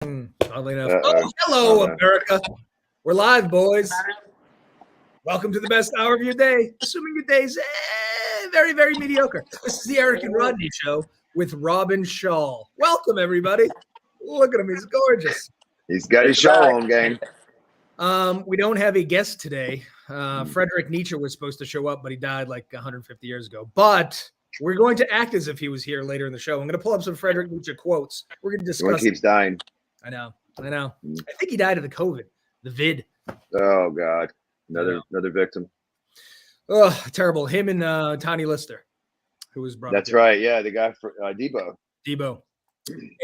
Oddly enough. Hello, America. We're live, boys. Welcome to the best hour of your day, assuming your day's very, very mediocre. This is the Eric and Rodney Show with Robin Shaw. Welcome, everybody. Look at him. He's gorgeous. He's got his show on, gang. We don't have a guest today. Friedrich Nietzsche was supposed to show up, but he died like 150 years ago. But we're going to act as if he was here later in the show. I'm going to pull up some Friedrich Nietzsche quotes. We're going to discuss. He keeps dying. I know. I think he died of the COVID, the vid. Oh God, another victim. Oh, terrible. Him and Tiny Lister, who was brought. That's right. Yeah, the guy for Debo.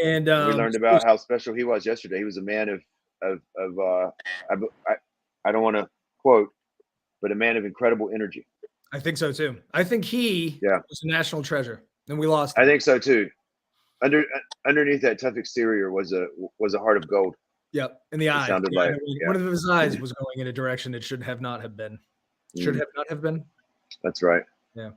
And we learned about how special he was yesterday. He was a man of I don't want to quote, but a man of incredible energy. I think so too. I think he was a national treasure, and we lost him. I think so too. Underneath that tough exterior was a heart of gold. Yep, in the eye. Sounded like one of his eyes was going in a direction it should have not have been. Should have not have been. That's right. Yeah.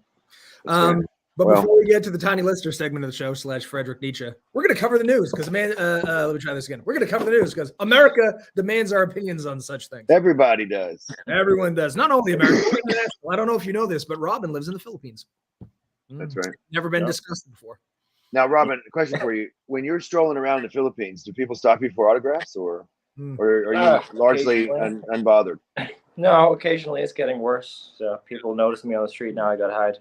But before we get to the Tiny Lister segment of the show / Friedrich Nietzsche, we're going to cover the news because let me try this again. We're going to cover the news because America demands our opinions on such things. Everybody does. Everyone does. Not only America. I don't know if you know this, but Robin lives in the Philippines. That's right. Never been discussed before. Now, Robin, a question for you. When you're strolling around the Philippines, do people stop you for autographs or are you largely unbothered? No, occasionally it's getting worse. So people notice me on the street now. I got to hide.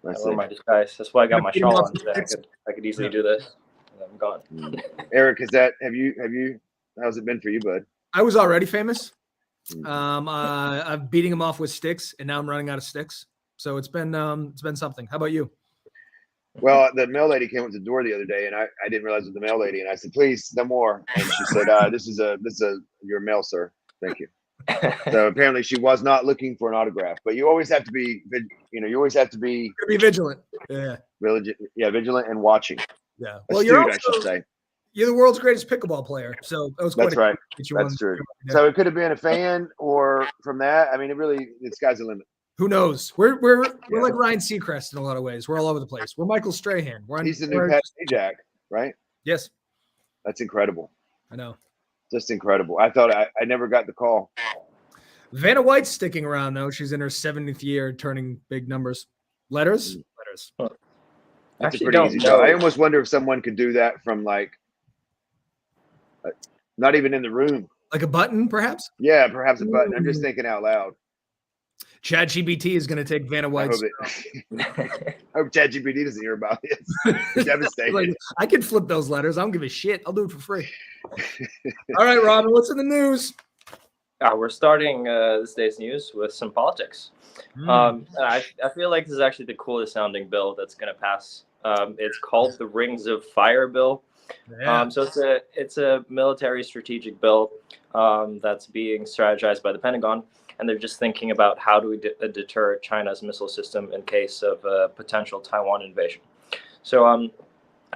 I wear my disguise. That's why I got my shawl on today. I could easily do this. And I'm gone. Eric, have you? How's it been for you, bud? I was already famous. I'm beating them off with sticks, and now I'm running out of sticks. So it's been something. How about you? Well, the mail lady came up to the door the other day, and I didn't realize it was the mail lady, and I said, "Please, no more." And she said, "This is your mail, sir. Thank you." So apparently, she was not looking for an autograph. But you always have to be, be vigilant. Yeah, vigilant and watching. Yeah. Well, I should say. You're the world's greatest pickleball player, so that was quite. That's right. That's true. Yeah. So it could have been a fan, or from that. I mean, the sky's the limit. Who knows? We're like Ryan Seacrest in a lot of ways. We're all over the place. We're Michael Strahan. He's the new Pat Sajak, right? Yes. That's incredible. I know. Just incredible. I thought I never got the call. Vanna White's sticking around though. She's in her 70th year, turning big numbers. Letters. That's a pretty easy job. I almost wonder if someone could do that from not even in the room. Like a button, perhaps? Yeah, perhaps a button. I'm just thinking out loud. ChatGPT is going to take Vanna White's. I hope ChatGPT doesn't hear about this. It's devastating. I can flip those letters. I don't give a shit. I'll do it for free. All right, Robin, what's in the news? We're starting this day's news with some politics. I feel like this is actually the coolest sounding bill that's going to pass. It's called the Rings of Fire bill. Yeah. So it's a military strategic bill that's being strategized by the Pentagon. And they're just thinking about how do we deter China's missile system in case of a potential Taiwan invasion. So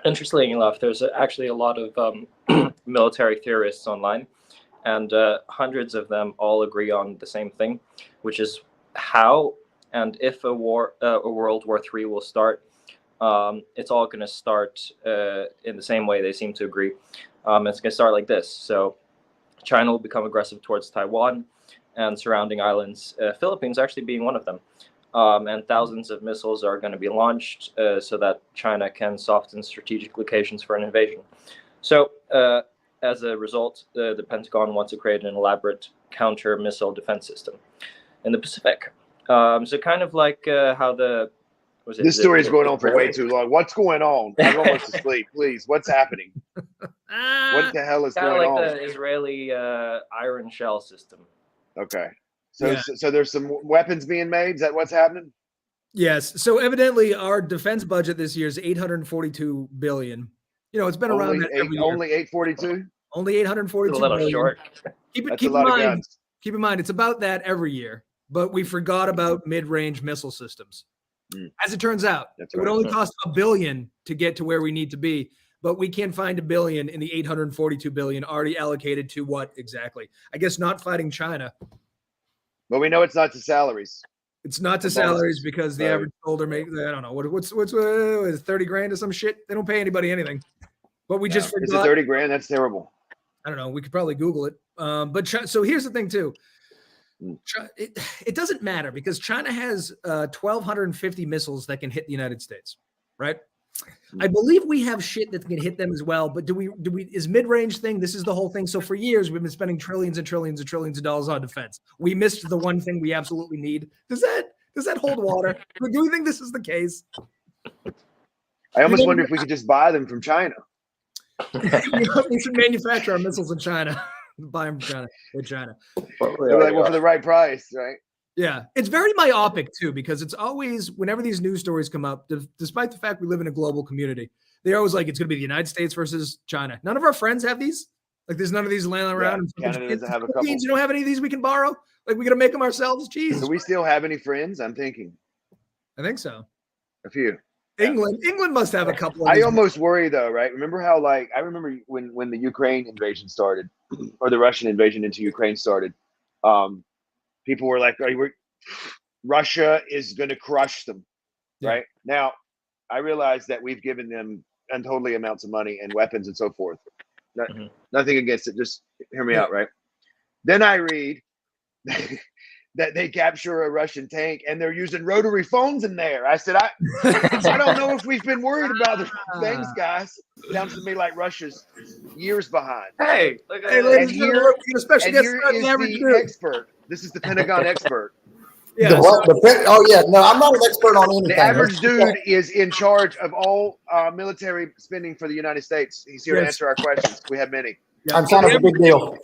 interestingly enough, there's actually a lot of military theorists online, and hundreds of them all agree on the same thing, which is how and if a World War III will start. It's all going to start in the same way they seem to agree. It's going to start like this. So China will become aggressive towards Taiwan and surrounding islands, Philippines actually being one of them. And thousands of missiles are going to be launched so that China can soften strategic locations for an invasion. So as a result, the Pentagon wants to create an elaborate counter-missile defense system in the Pacific. So kind of like how this story is going on for way too long. What's going on? I'm almost asleep. Please, what's happening? What the hell is going on? The Israeli iron shell system. Okay. So there's some weapons being made. Is that what's happening? Yes. So evidently our defense budget this year is $842 billion. It's been around that every year. Only 842? Only 842 a little billion. Short. Keep in mind, it's about that every year, but we forgot about mid-range missile systems. As it turns out, it would only cost $1 billion to get to where we need to be. But we can't find $1 billion in the $842 billion already allocated to what exactly? I guess not fighting China. But we know it's not to salaries. It's not to salaries because the average soldier makes, I don't know, what's 30 grand or some shit? They don't pay anybody anything. But we just forgot. Is it 30 grand? That's terrible. I don't know. We could probably Google it. But so here's the thing too. It doesn't matter because China has 1,250 missiles that can hit the United States, right? I believe we have shit that can hit them as well. But do we is mid-range thing? This is the whole thing. So for years we've been spending trillions and trillions and trillions of dollars on defense. We missed the one thing we absolutely need. Does that hold water? Do we think this is the case? I almost wonder if we could just buy them from China. We should manufacture our missiles in China. Buy them from China. In China. Well, for the right price, right? Yeah, it's very myopic too, because it's always, whenever these news stories come up, despite the fact we live in a global community, they're always like, it's going to be the United States versus China. None of our friends have these. Like, there's none of these laying around. Yeah, Canada doesn't have a couple. You don't have any of these we can borrow? Like, we got to make them ourselves? Jeez. Do we still have any friends? I'm thinking. I think so. A few. England must have a couple. I almost worry though, right? Remember how, like, I remember when the Ukraine invasion started, or the Russian invasion into Ukraine started. People were like, Russia is going to crush them, right? Now, I realize that we've given them untold amounts of money and weapons and so forth. Nothing against it. Just hear me out, right? Then I read that they capture a Russian tank and they're using rotary phones in there. I said, I don't know if we've been worried about the things, guys. Sounds to me like Russia's years behind. Hey, look at and here is the expert. This is the Pentagon expert. Yeah. No, I'm not an expert on anything. The average dude is in charge of all military spending for the United States. He's here to answer our questions. We have many. Yeah. I'm kind of a big deal.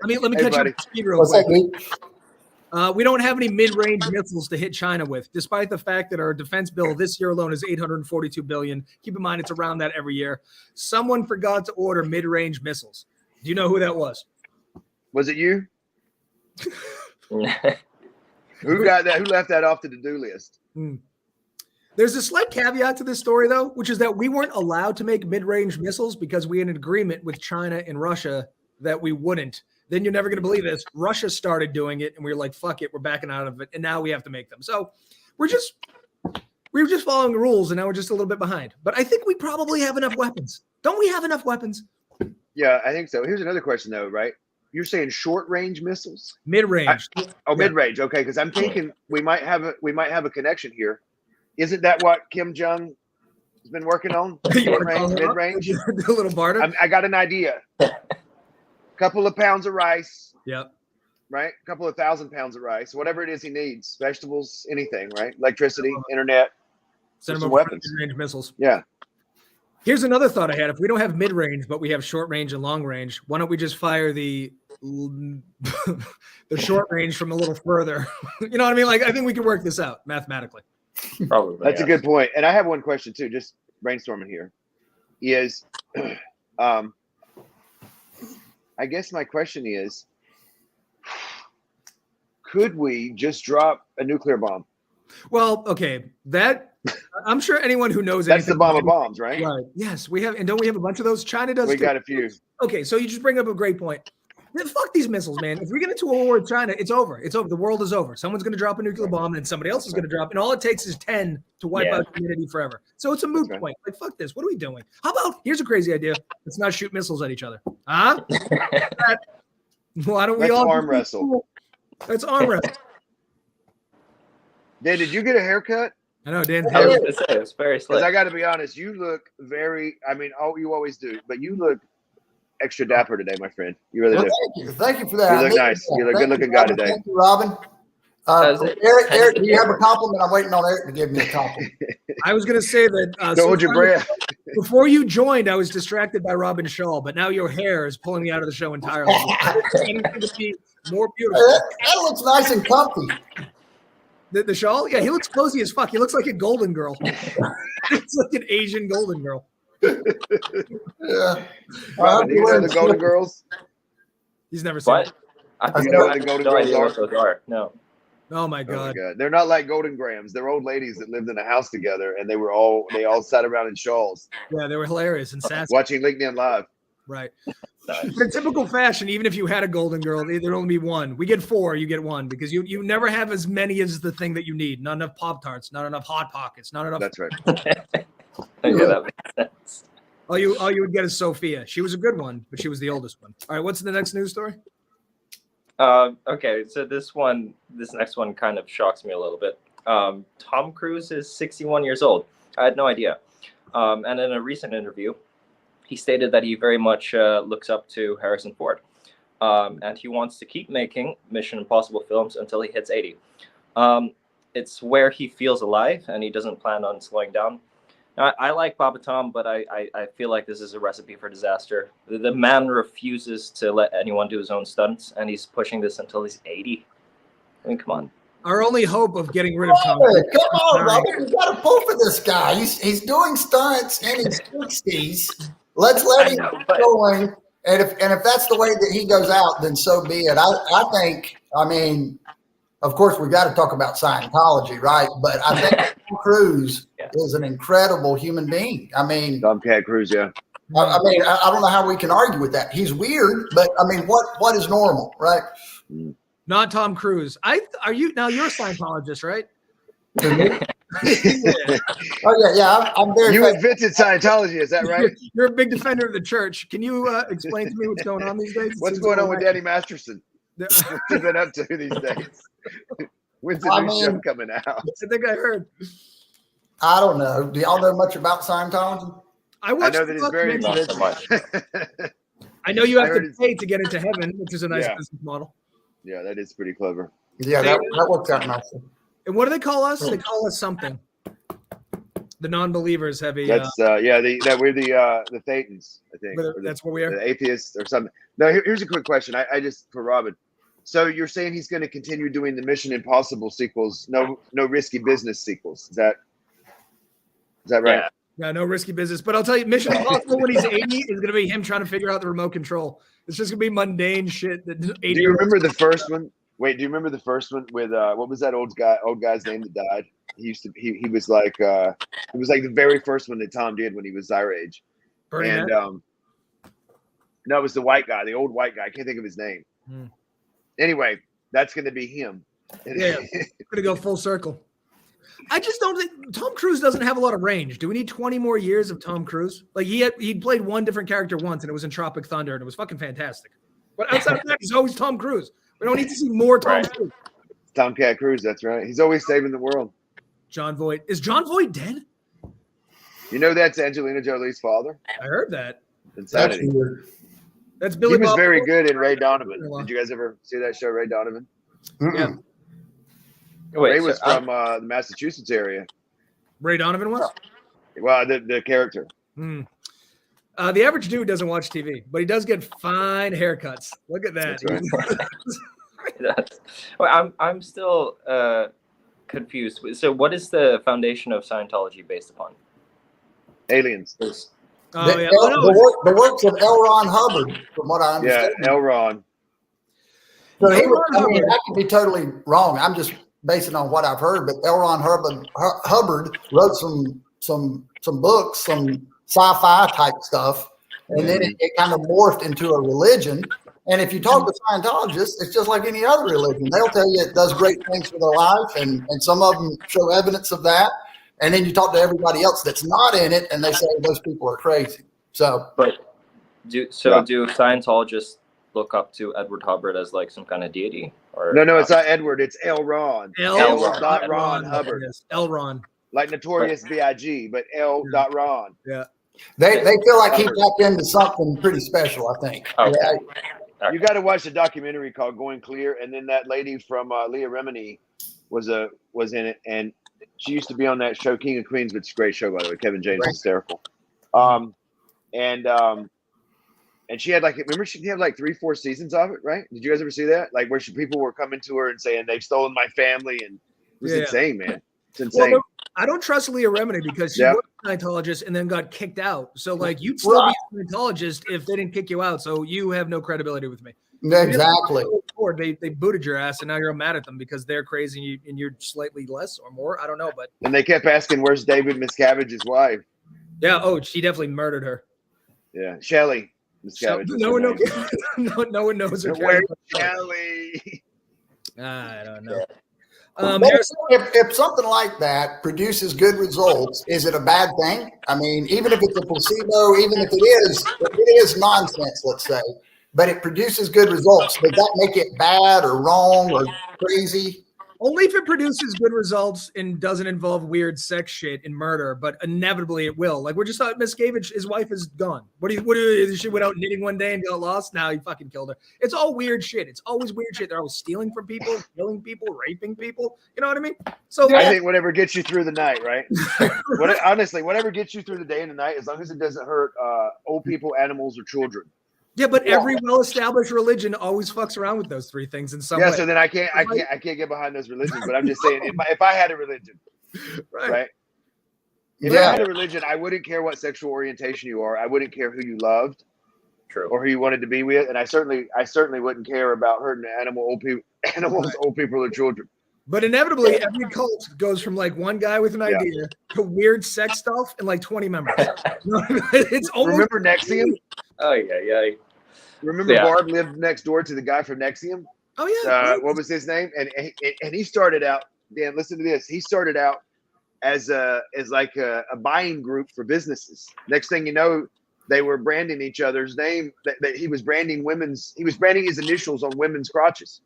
Let me catch up to speed real quick. We don't have any mid-range missiles to hit China with, despite the fact that our defense bill this year alone is $842 billion. Keep in mind, it's around that every year. Someone forgot to order mid-range missiles. Do you know who that was? Was it you? Who got that? Who left that off the to-do list? There's a slight caveat to this story, though, which is that we weren't allowed to make mid-range missiles because we had an agreement with China and Russia that we wouldn't. Then you're never going to believe this. Russia started doing it, and we were like, fuck it, we're backing out of it, and now we have to make them. So we were just following the rules, and now we're just a little bit behind. But I think we probably have enough weapons. Don't we have enough weapons? Yeah, I think so. Here's another question, though, right? You're saying short-range missiles? Mid-range. Mid-range. Okay, because I'm thinking we might have a connection here. Isn't that what Kim Jong has been working on? Short-range, mid-range. A little barter. I got an idea. Couple of pounds of rice. Yep. Right? A couple of 1,000 pounds of rice. Whatever it is he needs. Vegetables, anything, right? Electricity, internet. Send them weapons. Mid-range missiles. Yeah. Here's another thought I had. If we don't have mid-range, but we have short range and long range, why don't we just fire the short range from a little further? You know what I mean? Like, I think we can work this out mathematically. Probably. That's a good point. And I have one question too, just brainstorming here. Is I guess my question is, could we just drop a nuclear bomb? Well, okay, that I'm sure anyone who knows that's the bomb of bombs, right? Right. Yes, we have, and don't we have a bunch of those? China does. We got a few. Okay, so you just bring up a great point. Man, fuck these missiles, man. If we get into a war with China, it's over. It's over. The world is over. Someone's going to drop a nuclear bomb, and somebody else is going to drop, and all it takes is 10 to wipe out humanity forever. So it's a moot point. Like, fuck this. What are we doing? How about, here's a crazy idea. Let's not shoot missiles at each other. Huh? Why don't we Let's all arm wrestle? Let's arm wrestle. Dan, did you get a haircut? I know, Dan. I was going to say, it's very slick. Because I got to be honest, you look very, you always do, but you look extra dapper today, my friend. You really do. Thank you for that. You look nice. You're a good-looking guy today. Thank you, Robin. Eric, do you have a compliment? I'm waiting on Eric to give me a compliment. I was going to say that. Don't hold your breath. Before you joined, I was distracted by Robin Shaw, but now your hair is pulling me out of the show entirely. It's to be more beautiful. That looks nice and comfy. The shawl? Yeah, he looks cozy as fuck. He looks like a golden girl. It's like an Asian golden girl. Yeah. Robin, do you know the Golden Girls? He's never seen it. I know what the Golden Girls are. No. Oh my god. They're not like Golden Grams. They're old ladies that lived in a house together, and they all sat around in shawls. Yeah, they were hilarious and sassy. Watching LinkedIn Live. Right. But in typical fashion, even if you had a golden girl, there'd only be one. We get 4, you get 1, because you never have as many as the thing that you need. Not enough Pop-Tarts, not enough Hot Pockets, not enough. That's right. Yeah, that makes sense. All you would get is Sophia. She was a good one, but she was the oldest one. All right, what's the next news story? Okay, so this next one kind of shocks me a little bit. Tom Cruise is 61 years old. I had no idea. And in a recent interview, he stated that he very much looks up to Harrison Ford. And he wants to keep making Mission Impossible films until he hits 80. It's where he feels alive, and he doesn't plan on slowing down. Now, I like Papa Tom, but I feel like this is a recipe for disaster. The man refuses to let anyone do his own stunts, and he's pushing this until he's 80. I mean, come on. Our only hope of getting rid of Tom. Hey, come on, brother. You got to pull for this guy. He's doing stunts in his 60s. Let's let him keep going. And if that's the way that he goes out, then so be it. I think, I mean, of course, we've got to talk about Scientology, right? But I think Tom Cruise is an incredible human being. I mean, Tomcat Cruise, yeah. I mean, I don't know how we can argue with that. He's weird, but I mean, what is normal, right? Not Tom Cruise. You're a Scientologist, right? Oh yeah. I'm very. You invented Scientology, is that right? You're a big defender of the church. Can you explain to me what's going on these days? What's going on with Danny Masterson? What's he been up to these days? When's the new show coming out? I think I heard. I don't know. Do y'all know much about Scientology? I know that it's very expensive. I know you have to pay to get into heaven, which is a nice business model. Yeah, that is pretty clever. Yeah, that works out nicely. And what do they call us? They call us something. The non-believers have a. That's we're the Thetans, I think. That's what we are. The atheists or something. No, here's a quick question. I just for Robin. So you're saying he's going to continue doing the Mission Impossible sequels? No risky business sequels. Is that right? Yeah, no risky business. But I'll tell you, Mission Impossible when he's 80 is going to be him trying to figure out the remote control. It's just going to be mundane shit. Do you remember the first one? Wait, do you remember the first one with what was that old guy's name that died? He was like it was like the very first one that Tom did when he was our age. Burning no, it was the white guy, the old white guy. I can't think of his name. Anyway, that's going to be him. Yeah, we're going to go full circle. I just don't think Tom Cruise doesn't have a lot of range. Do we need 20 more years of Tom Cruise? Like he played one different character once, and it was in Tropic Thunder, and it was fucking fantastic. But outside of that, he's always Tom Cruise. We don't need to see more Tom Cruise. Tomcat Cruise, that's right. He's always saving the world. John Voight. Is John Voight dead? You know that's Angelina Jolie's father? I heard that. Insanity. That's Billy He was Bob very Thornton. good in Ray Donovan. Did you guys ever see that show, Ray Donovan? Yeah. Ray was from the Massachusetts area. Ray Donovan was? Well, the character. The average dude doesn't watch TV, but he does get fine haircuts. Look at that. That's right. I'm still confused. So what is the foundation of Scientology based upon? Aliens. The works of L. Ron Hubbard, from what I understand. Yeah, L. Ron. So I could be totally wrong. I'm just basing on what I've heard, but L. Ron Hubbard wrote some books, some sci-fi type stuff, and then it kind of morphed into a religion. And if you talk to Scientologists, it's just like any other religion. They'll tell you it does great things for their life, and some of them show evidence of that. And then you talk to everybody else that's not in it, and they say those people are crazy. Do Scientologists look up to Edward Hubbard as like some kind of deity? Or no, it's not Edward. It's L. Ron. L. Ron Hubbard. Yes, L. Ron. Like Notorious B.I.G., but L. Ron. Yeah. They feel like he tapped into something pretty special, I think. Okay. Yeah. You got to watch the documentary called Going Clear, and then that lady from Leah Remini was in it, and she used to be on that show King of Queens, which is a great show, by the way. Kevin James is hysterical. And she had remember she had 3-4 seasons of it, right? Did you guys ever see that? Like where people were coming to her and saying they've stolen my family, and it was insane, man. It's insane. Well, I don't trust Leah Remini because she was a Scientologist and then got kicked out. So you'd still be a Scientologist if they didn't kick you out. So you have no credibility with me. Exactly. They booted your ass, and now you're mad at them because they're crazy and you're slightly less or more. I don't know, but and they kept asking, "Where's David Miscavige's wife?" Yeah. Oh, she definitely murdered her. Yeah, Shelley Miscavige. No one knows her. Where's Shelley? I don't know. If something like that produces good results, is it a bad thing? I mean, even if it's a placebo, even if it is nonsense, let's say, but it produces good results, does that make it bad or wrong or crazy? Only if it produces good results and doesn't involve weird sex shit and murder, but inevitably it will. Like, we're just thought Miscavige, his wife is gone. She went out knitting one day and got lost? Now he fucking killed her. It's all weird shit. It's always weird shit. They're always stealing from people, killing people, raping people. You know what I mean? So I think whatever gets you through the night, right? Honestly, whatever gets you through the day and the night, as long as it doesn't hurt old people, animals, or children. Yeah, but every well-established religion always fucks around with those three things in some way. So then I can't get behind those religions. But I'm just saying, if I had a religion, right? If I had a religion, I wouldn't care what sexual orientation you are. I wouldn't care who you loved, or who you wanted to be with, and I certainly wouldn't care about hurting old people, or children. But inevitably, every cult goes from like one guy with an idea to weird sex stuff and like 20 members. It's almost remember NXIVM? Oh yeah. Remember Barb lived next door to the guy from NXIVM? Oh yeah. What was his name? And he started out. Dan, listen to this. He started out as like a buying group for businesses. Next thing you know, they were branding each other's name. That he was branding his initials on women's crotches.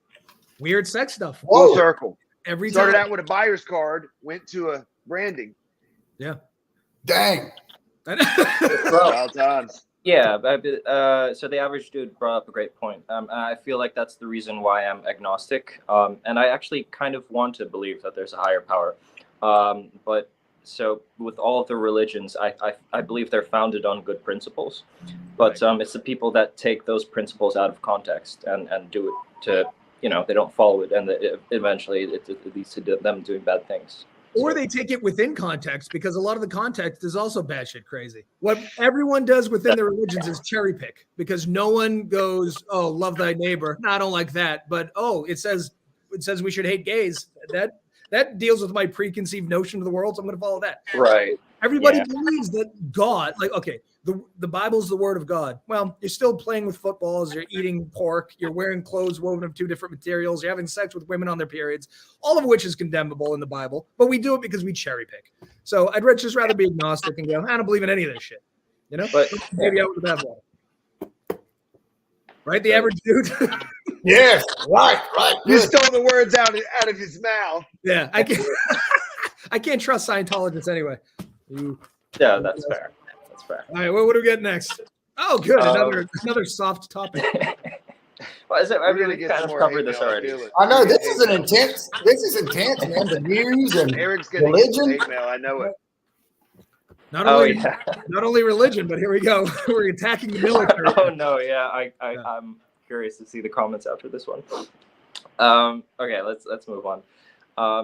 Weird sex stuff. Full circle. Every started time. out with a buyer's card, went to a branding. Yeah. Dang. Wild times. Yeah, so the average dude brought up a great point. I feel like that's the reason why I'm agnostic, and I actually kind of want to believe that there's a higher power. But so with all of the religions, I believe they're founded on good principles, but it's the people that take those principles out of context and do it to, they don't follow it, and eventually it leads to them doing bad things. Or they take it within context, because a lot of the context is also batshit crazy. What everyone does within their religions is cherry pick, because no one goes, "Oh, love thy neighbor." No, I don't like that. But it says we should hate gays. That deals with my preconceived notion of the world, so I'm going to follow that. Right. Everybody believes that God, the Bible's the word of God. Well, you're still playing with footballs, you're eating pork, you're wearing clothes woven of two different materials, you're having sex with women on their periods, all of which is condemnable in the Bible, but we do it because we cherry pick. So I'd just rather be agnostic and go, I don't believe in any of this shit. But maybe out with the bathwater. Right? The average dude. Yes, right. You stole the words out of his mouth. Yeah, I can't trust Scientologists anyway. Ooh. Yeah, that's fair. All right, what do we get next? Oh, good. Another soft topic. Well, I really kind of covered this already. I know this is intense, man. The news and Eric's getting religion. Hate mail. I know it. Not only religion, but here we go. We're attacking the military. Oh no, yeah. I'm curious to see the comments after this one. Okay, let's move on.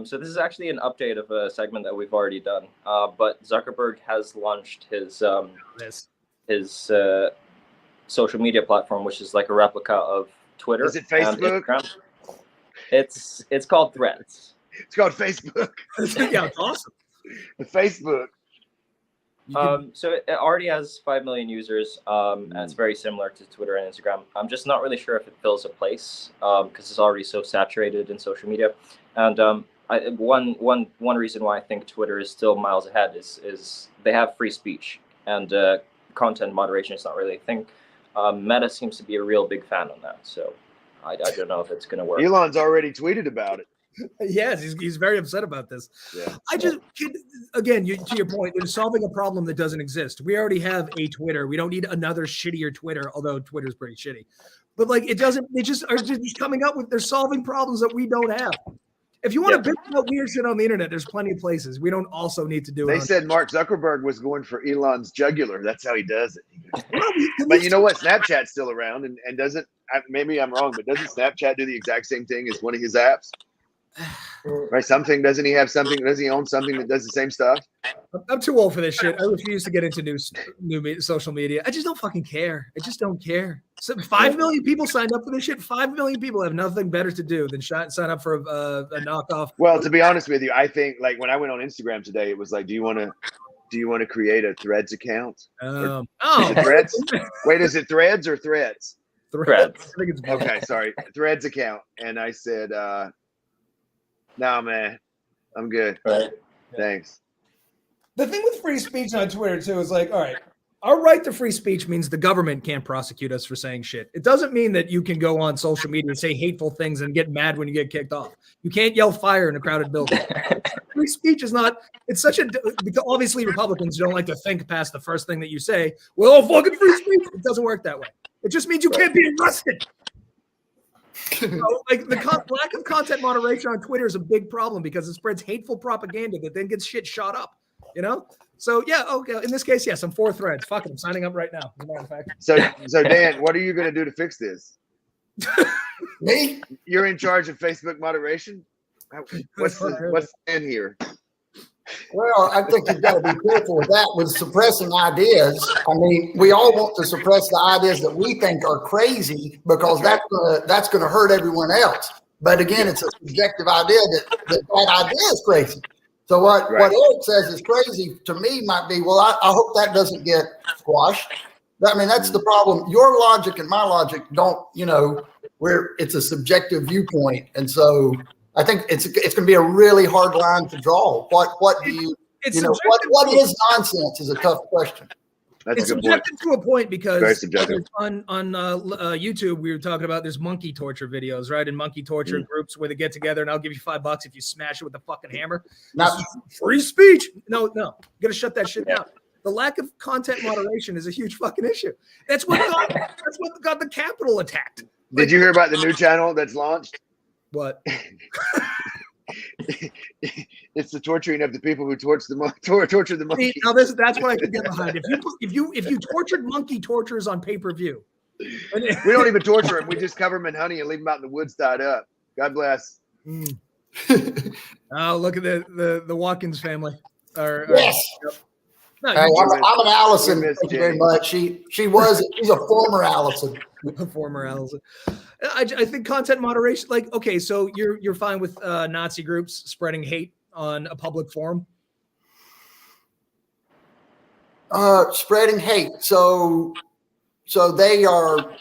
So this is actually an update of a segment that we've already done. But Zuckerberg has launched his social media platform, which is like a replica of Twitter. Is it Facebook? It's called Threads. It's called Facebook. Yeah, it's awesome. The Facebook. So it already has 5 million users, and it's very similar to Twitter and Instagram. I'm just not really sure if it fills a place because it's already so saturated in social media. And one reason why I think Twitter is still miles ahead is they have free speech, and content moderation is not really a thing. Meta seems to be a real big fan on that, so I don't know if it's going to work. Elon's already tweeted about it. Yes, he's very upset about this. Yeah. To your point, they're solving a problem that doesn't exist. We already have a Twitter. We don't need another shittier Twitter, although Twitter's pretty shitty. But they just are coming up with, they're solving problems that we don't have. If you want to bitch about weird shit on the internet, there's plenty of places. We don't also need to do it. They said Mark Zuckerberg was going for Elon's jugular. That's how he does it. But you know what? Snapchat's still around and doesn't, maybe I'm wrong, but doesn't Snapchat do the exact same thing as one of his apps? Right? Doesn't he have something? Does he own something that does the same stuff? I'm too old for this shit. I refuse to get into new social media. I just don't fucking care. I just don't care. So 5 million people signed up for this shit. 5 million people have nothing better to do than sign up for a knockoff. Well, to be honest with you, I think like when I went on Instagram today, it was like, do you want to create a Threads account? Is it Threads? Wait, is it Threads or Threads? Threads. I think it's okay. Sorry, Threads account. And I said, No, man, I'm good. Right. Thanks. The thing with free speech on Twitter too is like, all right, our right to free speech means the government can't prosecute us for saying shit. It doesn't mean that you can go on social media and say hateful things and get mad when you get kicked off. You can't yell fire in a crowded building. Free speech is not, it's such a, because obviously Republicans don't like to think past the first thing that you say. Well, fucking free speech. It doesn't work that way. It just means you can't be arrested. Like the lack of content moderation on Twitter is a big problem because it spreads hateful propaganda that then gets shit shot up. You know, so yeah, okay. In this case, yes, I'm 4 threads. Fuck it, I'm signing up right now. As a matter of fact. So Dan, what are you going to do to fix this? Me? You're in charge of Facebook moderation. What's in here? Well, I think you've got to be careful with that, with suppressing ideas. I mean, we all want to suppress the ideas that we think are crazy because that's gonna hurt everyone else. But again, it's a subjective idea that idea is crazy. So what Eric says is crazy to me might be, well, I hope that doesn't get squashed. I mean, that's the problem. Your logic and my logic don't, it's a subjective viewpoint. And so I think it's going to be a really hard line to draw. What do you, what is nonsense is a tough question. That's it's a good point. subjective to a point because Very subjective. on YouTube we were talking about there's monkey torture videos, right? And monkey torture groups where they get together and I'll give you $5 if you smash it with a fucking hammer. Not free speech. No, you gotta shut that shit down. The lack of content moderation is a huge fucking issue. That's what got the Capitol attacked. Did you hear about the new channel that's launched? What? It's the torturing of the people who torture the monkey. Now that's what I can get behind. If you tortured monkey torturers on pay-per-view, we don't even torture them. We just cover them in honey and leave them out in the woods tied up. God bless. Oh, look at the Watkins family. Yes. No, I'm an Allison. Thank you very much. She's a former Allison. A former Allison. I think content moderation, like, okay, so you're fine with Nazi groups spreading hate on a public forum? Spreading hate. So they are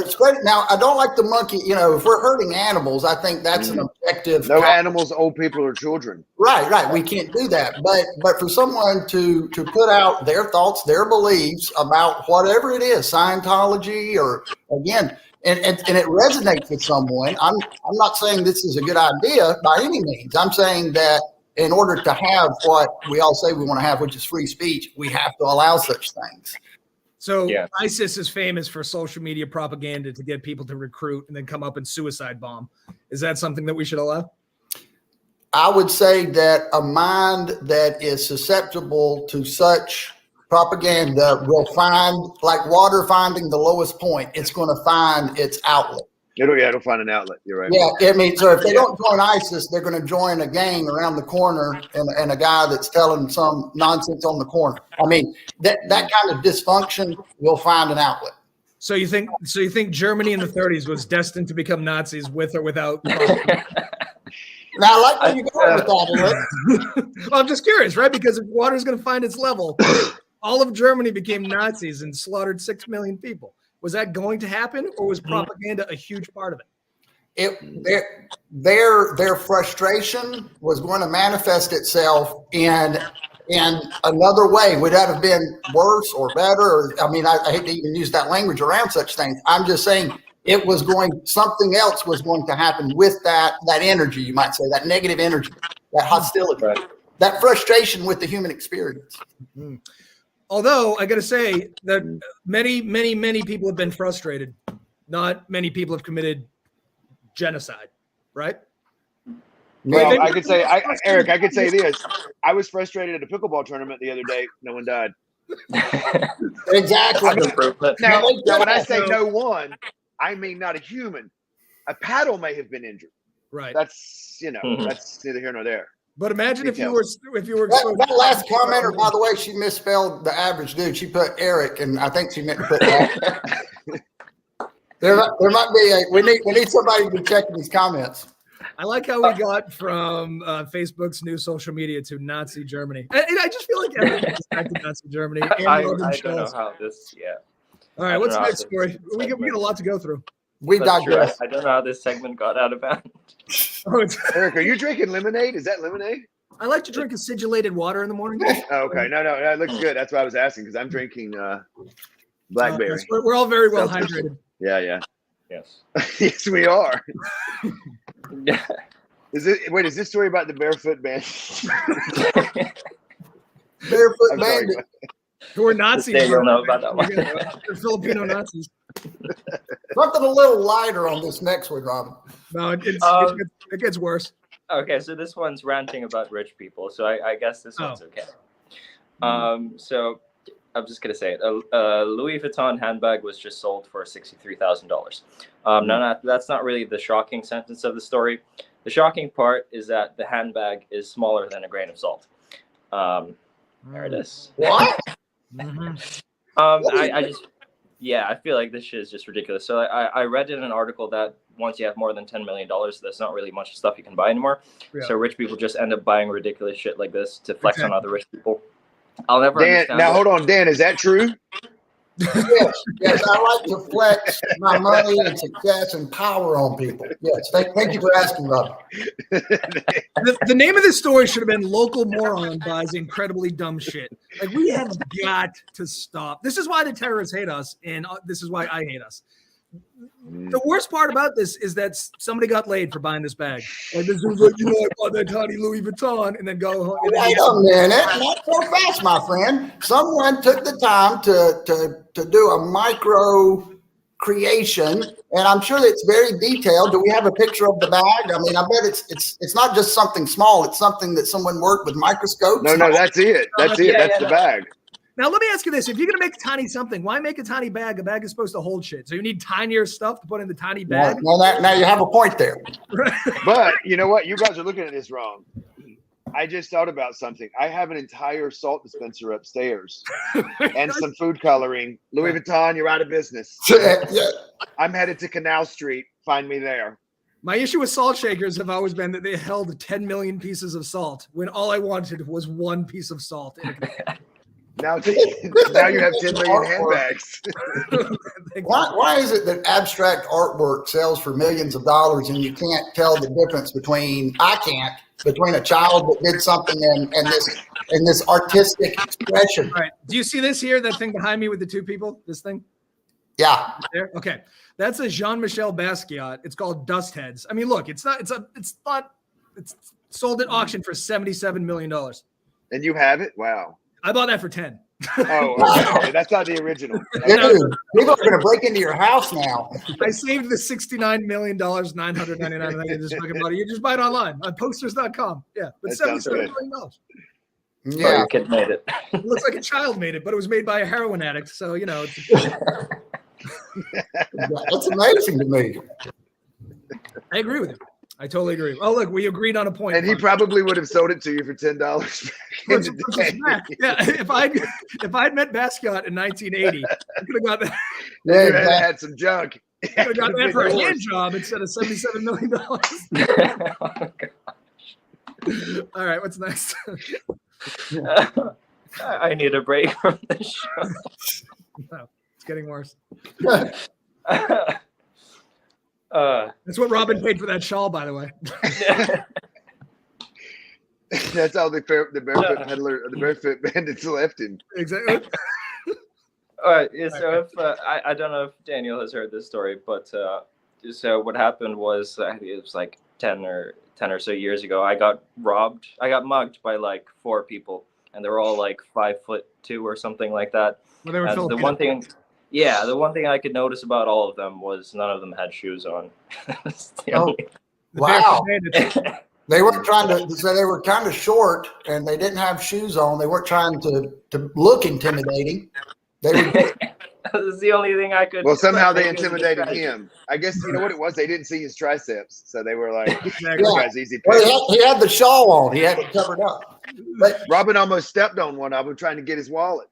spreading. Now, I don't like the monkey. If we're hurting animals, I think that's an objective. No animals, old people, or children. Right. We can't do that. But for someone to put out their thoughts, their beliefs about whatever it is, Scientology, or again, and it resonates with someone. I'm not saying this is a good idea by any means. I'm saying that in order to have what we all say we want to have, which is free speech, we have to allow such things. So ISIS is famous for social media propaganda to get people to recruit and then come up and suicide bomb. Is that something that we should allow? I would say that a mind that is susceptible to such propaganda will find, like water finding the lowest point, it's going to find its outlet. It'll find an outlet. You're right. Yeah, I mean, so if they don't join ISIS, they're going to join a gang around the corner and a guy that's telling some nonsense on the corner. I mean, that kind of dysfunction will find an outlet. So you think Germany in the 30s was destined to become Nazis with or without? Now, I like where you're going with that, Eric. Well, I'm just curious, right? Because if water is going to find its level, all of Germany became Nazis and slaughtered 6 million people. Was that going to happen, or was propaganda a huge part of it? Their frustration was going to manifest itself in another way. Would that have been worse or better? I hate to even use that language around such things. I'm just saying something else was going to happen with that energy, you might say, that negative energy, that hostility, that frustration with the human experience. Mm-hmm. Although I got to say that many, many, many people have been frustrated. Not many people have committed genocide, right? Well, I could say, Eric, I could say this. I was frustrated at a pickleball tournament the other day. No one died. Exactly. Now, when I say no one, I mean not a human. A paddle may have been injured. Right. That's that's neither here nor there. But imagine if you were that last commenter, by the way, she misspelled the average dude. She put Eric, and I think she meant to put that. there might be we need somebody to be checking these comments. I like how we got from Facebook's new social media to Nazi Germany. And I just feel like everything's back to Nazi Germany. I don't know how this. Yeah. All right, what's the next story? We got a lot to go through. We digress. I don't know how this segment got out of hand. Eric, are you drinking lemonade? Is that lemonade? I like to drink acidulated water in the morning. Oh, okay. No, that looks good. That's why I was asking, because I'm drinking blackberry. Yes, we're all very well hydrated. Yeah. Yes. Yes, we are. Yeah. Is this story about the barefoot bandit? Barefoot bandit. Who are Nazis? You don't know about that one. They're Filipino Nazis. Something a little lighter on this next one, Robin. No, it gets worse. Okay, so this one's ranting about rich people. So I guess this one's okay. So I'm just gonna say it. A Louis Vuitton handbag was just sold for $63,000. Now that's not really the shocking sentence of the story. The shocking part is that the handbag is smaller than a grain of salt. There it is. What? I feel like this shit is just ridiculous. So I read in an article that once you have more than $10 million, there's not really much stuff you can buy anymore. Yeah. So rich people just end up buying ridiculous shit like this to flex on other rich people. I'll never understand. Now, hold on, Dan, is that true? Yes, I like to flex my money and success and power on people. Yes, thank you for asking, Rob. The name of this story should have been "Local Moron Buys Incredibly Dumb Shit." Like, we have got to stop. This is why the terrorists hate us, and this is why I hate us. The worst part about this is that somebody got laid for buying this bag. Like, this was like, I bought that tiny Louis Vuitton, and then go home. Wait a minute, not so fast, my friend. Someone took the time to do a micro creation, and I'm sure it's very detailed. Do we have a picture of the bag? I mean, I bet it's not just something small. It's something that someone worked with microscopes. No, that's it. That's the bag. Now, let me ask you this. If you're going to make tiny something, why make a tiny bag? A bag is supposed to hold shit. So you need tinier stuff to put in the tiny bag? Well, now you have a point there. But you know what? You guys are looking at this wrong. I just thought about something. I have an entire salt dispenser upstairs and some food coloring. Louis Vuitton, you're out of business. Yeah. I'm headed to Canal Street. Find me there. My issue with salt shakers have always been that they held 10 million pieces of salt when all I wanted was one piece of salt. Now you have 10 million handbags. Why is it that abstract artwork sells for millions of dollars and you can't tell the difference between a child that did something and this artistic expression? All right. Do you see this here? That thing behind me with the two people? This thing? Yeah. There? Okay. That's a Jean-Michel Basquiat. It's called Dust Heads. I mean, look, it's sold at auction for $77 million. And you have it? Wow. I bought that for 10. Oh, okay. That's not the original. Dude, people are going to break into your house now. I saved the $69,999,000 this fucking money. You just buy it online on posters.com. Yeah, but $77 million. Yeah, your kid made it. It looks like a child made it, but it was made by a heroin addict. So That's amazing to me. I agree with you. I totally agree. Oh, look, we agreed on a point. And he probably would have sold it to you for $10. Yeah, if I'd met Basquiat in 1980, I could have got that. Yeah, you had some junk. I could have got that for a hand job instead of $77 million. Oh, gosh. All right, what's next? I need a break from this show. No, it's getting worse. That's what Robin paid for that shawl, by the way. That's how the barefoot peddler, the barefoot bandits left him. Exactly. All right. Yeah, so if I don't know if Daniel has heard this story, but so what happened was I think it was like 10 or so years ago. I got mugged by like 4 people, and they were all like 5'2" or something like that. Well, they were the one thing. Yeah, the one thing I could notice about all of them was none of them had shoes on. Wow. They weren't trying to say they were kind of short and they didn't have shoes on. They weren't trying to look intimidating. They were. That's the only thing I could. Well, somehow they intimidated him. I guess you know what it was. They didn't see his triceps, so they were like, "This guy's easy." Well, he had the shawl on. He had it covered up. But Robin almost stepped on one of them trying to get his wallet.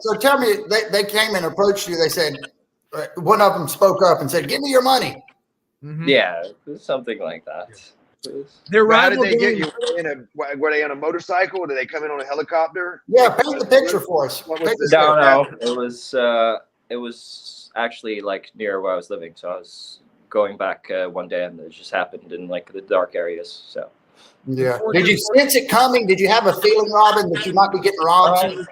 So tell me, they came and approached you. They said, one of them spoke up and said, "Give me your money." Mm-hmm. Yeah, something like that. How did they get you? Were they on a motorcycle? Did they come in on a helicopter? Yeah, paint the picture for us. No. It was it was actually like near where I was living. So I was going back one day, and it just happened in like the dark areas. So yeah. Did you sense it coming? Did you have a feeling, Robin, that you might be getting robbed?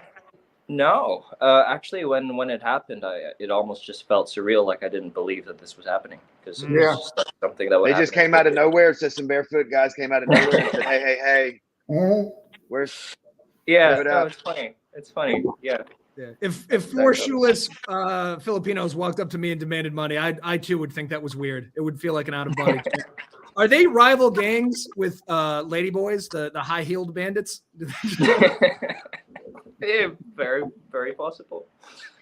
No, actually, when it happened, it almost just felt surreal. Like I didn't believe that this was happening, because it was just like something that would just came out of nowhere. It said some barefoot guys came out of nowhere and said, "Hey, where's?" Yeah, no, it's funny. It's funny. Yeah. Yeah. If four shoeless Filipinos walked up to me and demanded money, I too would think that was weird. It would feel like an out of body. Are they rival gangs with Ladyboys, the high heeled bandits? Yeah, very, very possible.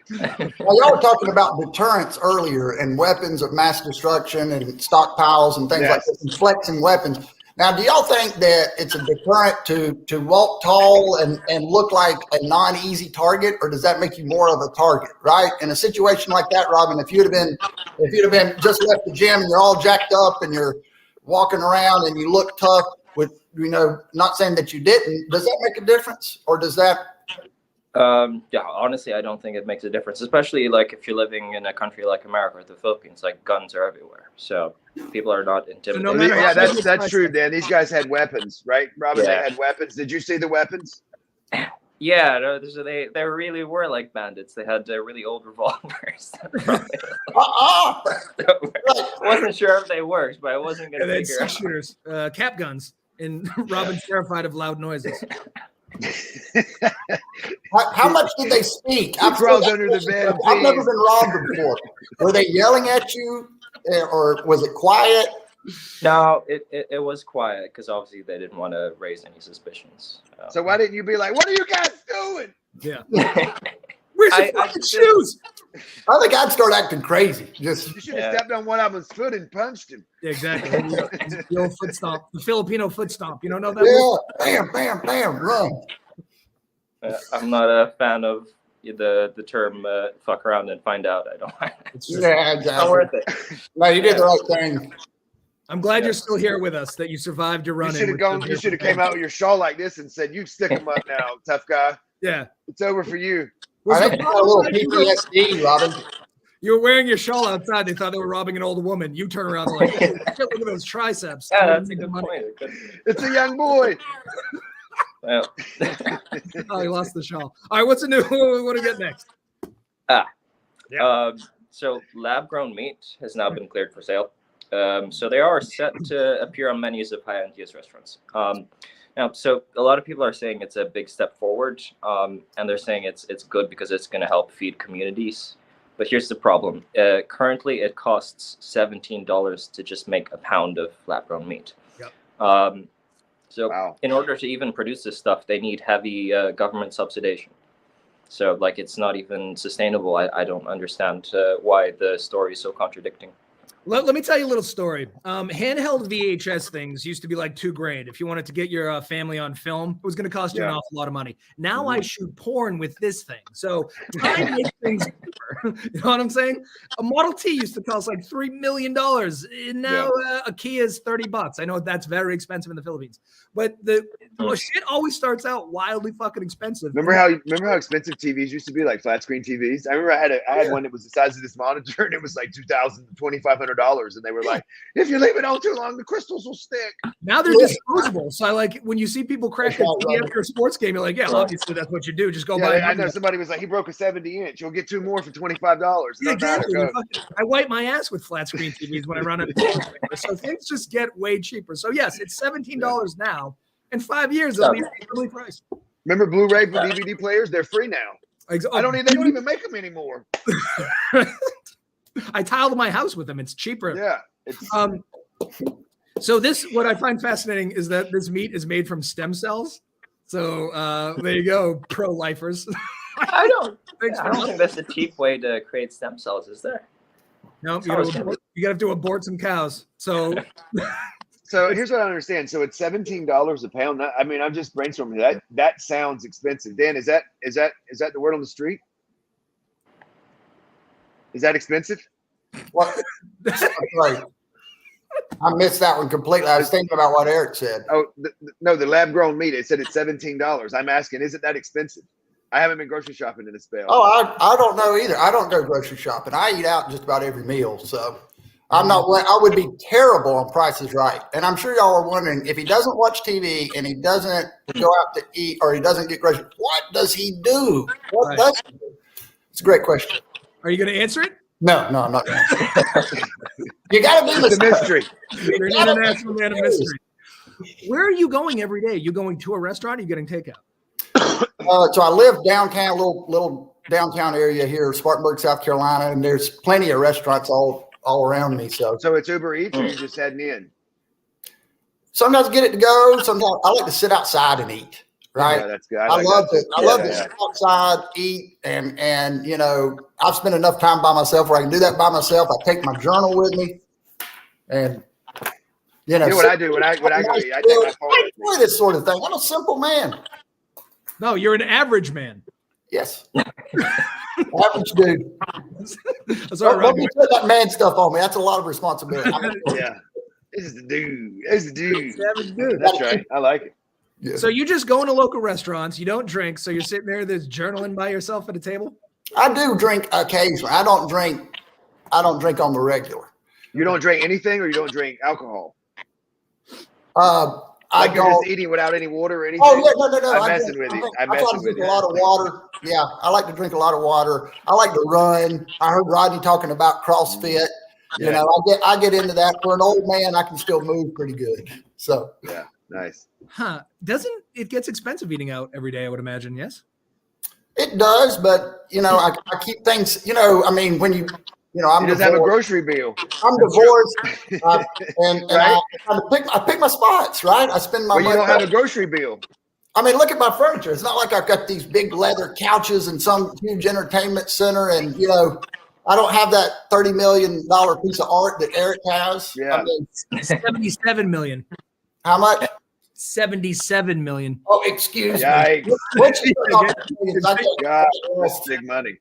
Well, y'all were talking about deterrence earlier and weapons of mass destruction and stockpiles and things like this, and flexing weapons. Now, do y'all think that it's a deterrent to walk tall and look like a non-easy target, or does that make you more of a target? Right? In a situation like that, Robin, if you'd have been just left the gym and you're all jacked up and you're walking around and you look tough, with not saying that you didn't, does that make a difference, or does that? Yeah, honestly, I don't think it makes a difference, especially like if you're living in a country like America or the Philippines. Like guns are everywhere, so people are not intimidated. So no matter that's true, Dan. These guys had weapons, right, Robin? They had weapons. Did you see the weapons? Yeah, no, they really were like bandits. They had really old revolvers. Wasn't sure if they worked, but I wasn't going to figure out. Shooters, cap guns, and Robin's terrified of loud noises. How much did they speak? He crawls under the bed. I've never been robbed before. Were they yelling at you, or was it quiet? No, it was quiet because obviously they didn't want to raise any suspicions. So why didn't you be like, "What are you guys doing?" Yeah. Where's your fucking shoes? I think I'd start acting crazy. You should have stepped on one of his foot and punched him. Yeah, exactly. The old foot stomp, the Filipino foot stomp. You don't know that? Yeah, bam, bam, bam, run. I'm not a fan of the term "fuck around and find out." I don't. Exactly. Not worth it. No, you did the right thing. I'm glad you're still here with us, that you survived your run. You should have came out with your shawl like this and said, "You stick them up now, tough guy." Yeah, it's over for you. I think you got a little PTSD, Robin. You were wearing your shawl outside. They thought they were robbing an old woman. You turn around and like, hey, look at those triceps. Yeah, that's a good point. It's a young boy. Well. Oh, he lost the shawl. All right, what's new? What do we want to get next? So lab-grown meat has now been cleared for sale. So they are set to appear on menus of high-end US restaurants. Now, so a lot of people are saying it's a big step forward, and they're saying it's good because it's going to help feed communities. But here's the problem. Currently, it costs $17 to just make a pound of lab-grown meat. Yep. In order to even produce this stuff, they need heavy government subsidization. So, like, it's not even sustainable. I don't understand why the story is so contradicting. Let me tell you a little story. Handheld VHS things used to be like $2,000. If you wanted to get your family on film, it was going to cost you an awful lot of money. Now I shoot porn with this thing. So try and make things cheaper. You know what I'm saying? A Model T used to cost like $3 million. And now a Kia is $30. I know that's very expensive in the Philippines. But the shit always starts out wildly fucking expensive. Remember how expensive TVs used to be, like flat screen TVs? I remember I had one that was the size of this monitor, and it was like $2,000 to $2,500. And they were like, if you leave it on too long, the crystals will stick. Now they're disposable. So I like when you see people crash a TV after a sports game, you're like, yeah, obviously that's what you do. Just go buy it. I know somebody was like, he broke a 70-inch. You'll get 2 more for $25. Yeah, exactly. I wipe my ass with flat screen TVs when I run it. So things just get way cheaper. So yes, it's $17 now. In 5 years, it'll be really priced. Remember Blu-ray for DVD players? They're free now. They don't even make them anymore. I tiled my house with them. It's cheaper. Yeah. So what I find fascinating is that this meat is made from stem cells. So there you go, pro-lifers. I don't think that's a cheap way to create stem cells, is there? No, you got to have to abort some cows. So here's what I understand. So it's $17 a pound. I mean, I'm just brainstorming. That sounds expensive. Dan, is that the word on the street? Is that expensive? What? Right. I missed that one completely. I was thinking about what Eric said. Oh, no, the lab-grown meat. It said it's $17. I'm asking, isn't that expensive? I haven't been grocery shopping in a spell. Oh, I don't know either. I don't go grocery shopping. I eat out just about every meal. So I'm not. I would be terrible on Price is Right. And I'm sure y'all are wondering, if he doesn't watch TV and he doesn't go out to eat or he doesn't get groceries, what does he do? What does he do? It's a great question. Are you going to answer it? No, I'm not going to. You got to be the mystery. You're an international man of mystery. Where are you going every day? You going to a restaurant? Or are you getting takeout? So I live downtown, little downtown area here, Spartanburg, South Carolina, and there's plenty of restaurants all around me. So it's Uber Eats, or you just heading in? Sometimes get it to go. Sometimes I like to sit outside and eat. Right? Yeah, that's good. I love to sit outside, eat, and I've spent enough time by myself where I can do that by myself. I take my journal with me, and you know what I do when I go eat. I take my phone. I enjoy this sort of thing. I'm a simple man. No, you're an average man. Yes. Average dude. Don't be put that man stuff on me. That's a lot of responsibility. Yeah. This is the dude. This is the dude. Average dude. That's right. I like it. Yeah. So you just go into local restaurants. You don't drink. So you're sitting there, there's journaling by yourself at a table? I do drink occasionally. I don't drink on the regular. You don't drink anything, or you don't drink alcohol? You're just eating without any water or anything? Oh, yeah, no. I'm messing with you. I try to drink a lot of water. Yeah, I like to drink a lot of water. I like to run. I heard Rodney talking about CrossFit. Yeah. You know, I get into that. For an old man, I can still move pretty good. So yeah, nice. Huh? Doesn't it gets expensive eating out every day? I would imagine. Yes. It does, but I keep things. I mean, when I'm just have a grocery bill. I'm divorced, and right? I pick my spots. Right, I spend my money. You don't have a grocery bill. I mean, look at my furniture. It's not like I've got these big leather couches and some huge entertainment center, and I don't have that $30 million piece of art that Eric has. Yeah, I mean, 77 million. How much? 77 million. Oh, excuse me. That's big money.